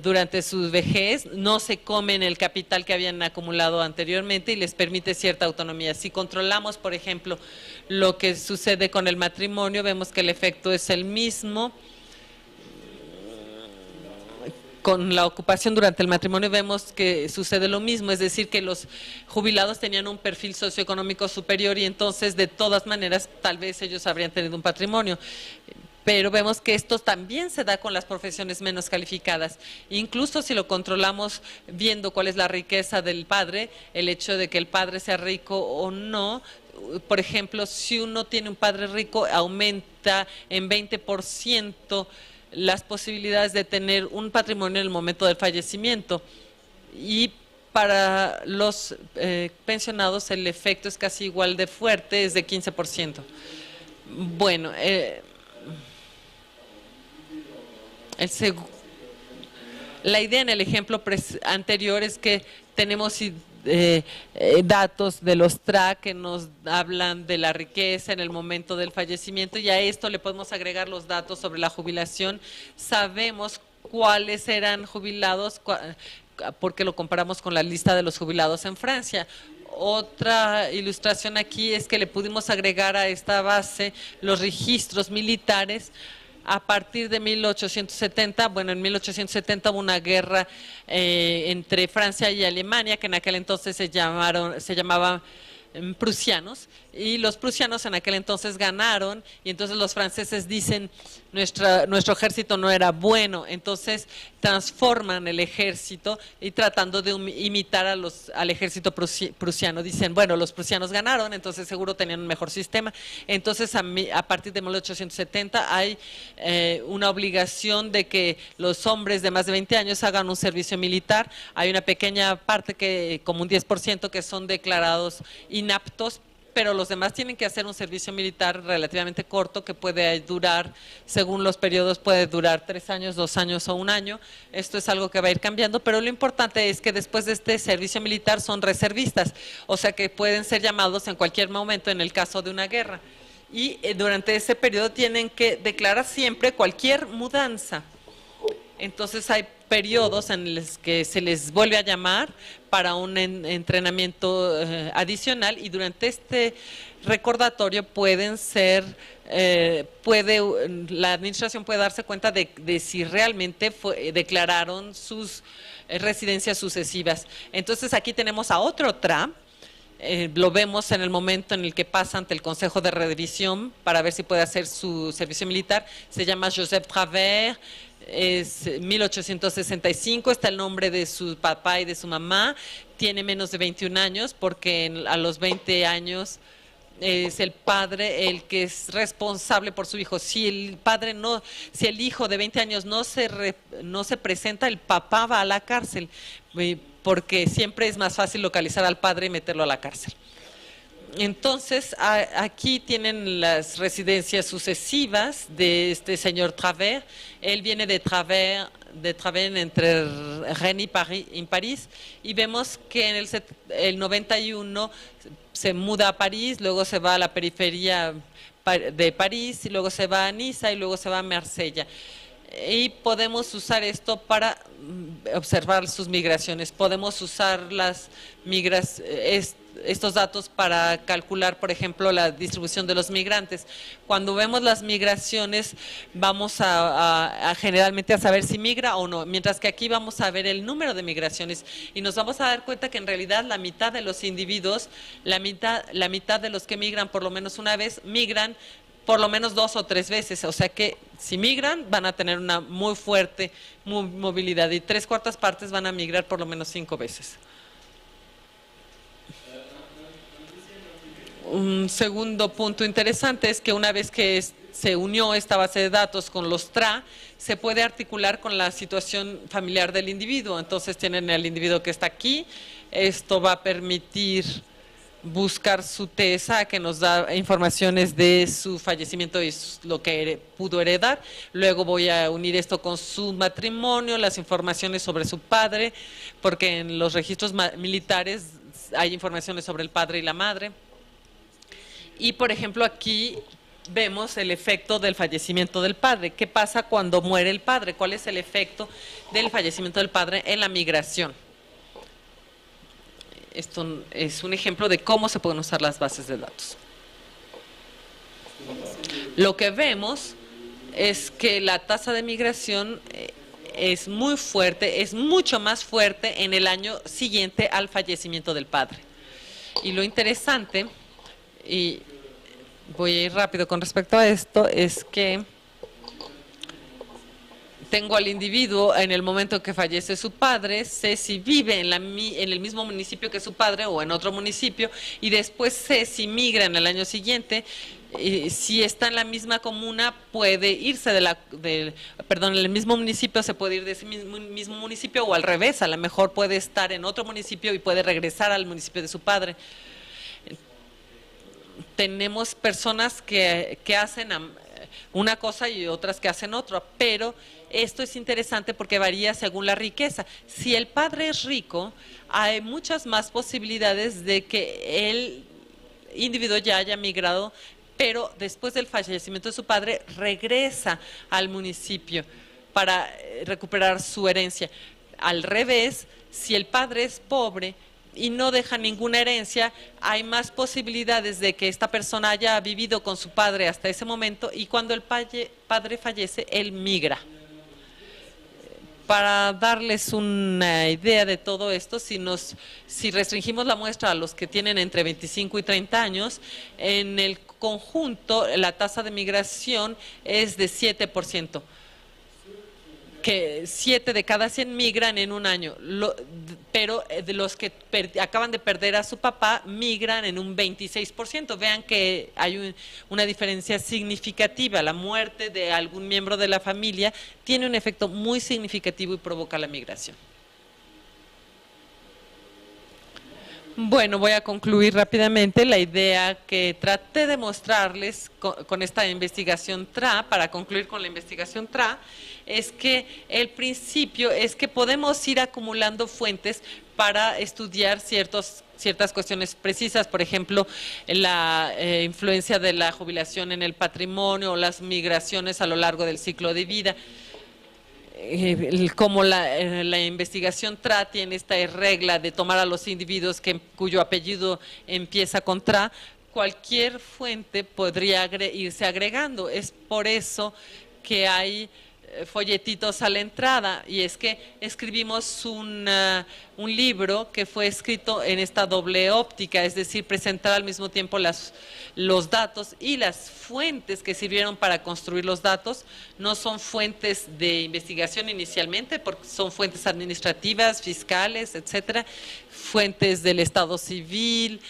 durante su vejez, no se comen el capital que habían acumulado anteriormente y les permite cierta autonomía. Si controlamos, por ejemplo, lo que sucede con el matrimonio, vemos que el efecto es el mismo. Con la ocupación durante el matrimonio vemos que sucede lo mismo, es decir, que los jubilados tenían un perfil socioeconómico superior y entonces de todas maneras tal vez ellos habrían tenido un patrimonio. Pero vemos que esto también se da con las profesiones menos calificadas. Incluso si lo controlamos viendo cuál es la riqueza del padre, el hecho de que el padre sea rico o no, por ejemplo, si uno tiene un padre rico, aumenta en 20% las posibilidades de tener un patrimonio en el momento del fallecimiento. Y para los pensionados el efecto es casi igual de fuerte, es de 15%. Bueno, la idea en el ejemplo anterior es que tenemos datos de los TRA que nos hablan de la riqueza en el momento del fallecimiento y a esto le podemos agregar los datos sobre la jubilación. Sabemos cuáles eran jubilados porque lo comparamos con la lista de los jubilados en Francia. Otra ilustración aquí es que le pudimos agregar a esta base los registros militares a partir de 1870. Bueno, en 1870 hubo una guerra entre Francia y Alemania, que en aquel entonces se llamaban prusianos, y los prusianos en aquel entonces ganaron, y entonces los franceses dicen, nuestro ejército no era bueno, entonces transforman el ejército y tratando de imitar al ejército prusiano, dicen, bueno, los prusianos ganaron, entonces seguro tenían un mejor sistema. Entonces a partir de 1870 hay una obligación de que los hombres de más de 20 años hagan un servicio militar. Hay una pequeña parte como un 10% que son declarados inaptos, pero los demás tienen que hacer un servicio militar relativamente corto que puede durar, según los periodos, puede durar 3 años, 2 años o 1 año. Esto es algo que va a ir cambiando, pero lo importante es que después de este servicio militar son reservistas, o sea que pueden ser llamados en cualquier momento en el caso de una guerra. Y durante ese periodo tienen que declarar siempre cualquier mudanza. Entonces hay periodos en los que se les vuelve a llamar para un entrenamiento adicional, y durante este recordatorio la administración puede darse cuenta de si realmente declararon sus residencias sucesivas. Entonces aquí tenemos a otro TRA. Lo vemos en el momento en el que pasa ante el Consejo de Revisión para ver si puede hacer su servicio militar. Se llama Joseph Travers, es 1865, está el nombre de su papá y de su mamá, tiene menos de 21 años porque a los 20 años es el padre el que es responsable por su hijo. Si el hijo de 20 años no se presenta, el papá va a la cárcel, porque siempre es más fácil localizar al padre y meterlo a la cárcel. Entonces, aquí tienen las residencias sucesivas de este señor Travers. Él viene de Travers entre Rennes y París, y vemos que en el 91 se muda a París, luego se va a la periferia de París, y luego se va a Niza, y luego se va a Marsella. Y podemos usar esto para observar sus migraciones. Podemos usar estos datos para calcular, por ejemplo, la distribución de los migrantes. Cuando vemos las migraciones, vamos generalmente a saber si migra o no, mientras que aquí vamos a ver el número de migraciones, y nos vamos a dar cuenta que en realidad la mitad de los individuos, la mitad de los que migran por lo menos una vez, migran por lo menos 2 o 3 veces, o sea que si migran van a tener una muy fuerte movilidad, y 3/4 partes van a migrar por lo menos 5 veces. Un segundo punto interesante es que una vez que se unió esta base de datos con los TRA, se puede articular con la situación familiar del individuo. Entonces tienen el individuo que está aquí, esto va a permitir buscar su TSA, que nos da informaciones de su fallecimiento y lo que pudo heredar. Luego voy a unir esto con su matrimonio, las informaciones sobre su padre, porque en los registros militares hay informaciones sobre el padre y la madre. Y por ejemplo aquí vemos el efecto del fallecimiento del padre. ¿Qué pasa cuando muere el padre? ¿Cuál es el efecto del fallecimiento del padre en la migración? Esto es un ejemplo de cómo se pueden usar las bases de datos. Lo que vemos es que la tasa de migración es muy fuerte, es mucho más fuerte en el año siguiente al fallecimiento del padre. Y lo interesante, y voy a ir rápido con respecto a esto, es que tengo al individuo en el momento que fallece su padre, sé si vive en el mismo municipio que su padre o en otro municipio, y después sé si migra en el año siguiente. Si está en la misma comuna, puede irse en el mismo municipio, se puede ir de ese mismo municipio, o al revés, a lo mejor puede estar en otro municipio y puede regresar al municipio de su padre. Tenemos personas que hacen una cosa y otras que hacen otra, pero esto es interesante porque varía según la riqueza. Si el padre es rico, hay muchas más posibilidades de que el individuo ya haya migrado, pero después del fallecimiento de su padre regresa al municipio para recuperar su herencia. Al revés, si el padre es pobre y no deja ninguna herencia, hay más posibilidades de que esta persona haya vivido con su padre hasta ese momento, y cuando el padre fallece, él migra. Para darles una idea de todo esto, si restringimos la muestra a los que tienen entre 25 y 30 años, en el conjunto la tasa de migración es de 7%. Que 7 de cada 100 migran en un año, pero de los que acaban de perder a su papá, migran en un 26%. Vean que hay una diferencia significativa. La muerte de algún miembro de la familia tiene un efecto muy significativo y provoca la migración. Bueno, voy a concluir rápidamente la idea que traté de mostrarles con esta investigación TRA. Para concluir con la investigación TRA, es que el principio es que podemos ir acumulando fuentes para estudiar ciertas cuestiones precisas, por ejemplo, la influencia de la jubilación en el patrimonio o las migraciones a lo largo del ciclo de vida. como la investigación TRA tiene esta regla de tomar a los individuos cuyo apellido empieza con TRA, cualquier fuente podría irse agregando. Es por eso que hay folletitos a la entrada, y es que escribimos un libro que fue escrito en esta doble óptica, es decir, presentar al mismo tiempo los datos y las fuentes que sirvieron para construir los datos. No son fuentes de investigación inicialmente, porque son fuentes administrativas, fiscales, etcétera, fuentes del Estado civil.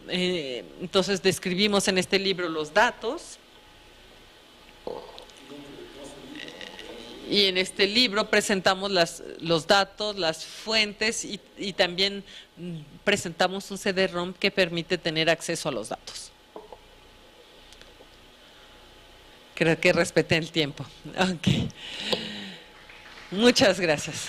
Entonces describimos en este libro los datos. Y en este libro presentamos los datos, las fuentes y también presentamos un CD-ROM que permite tener acceso a los datos. Creo que respeté el tiempo. Okay. Muchas gracias.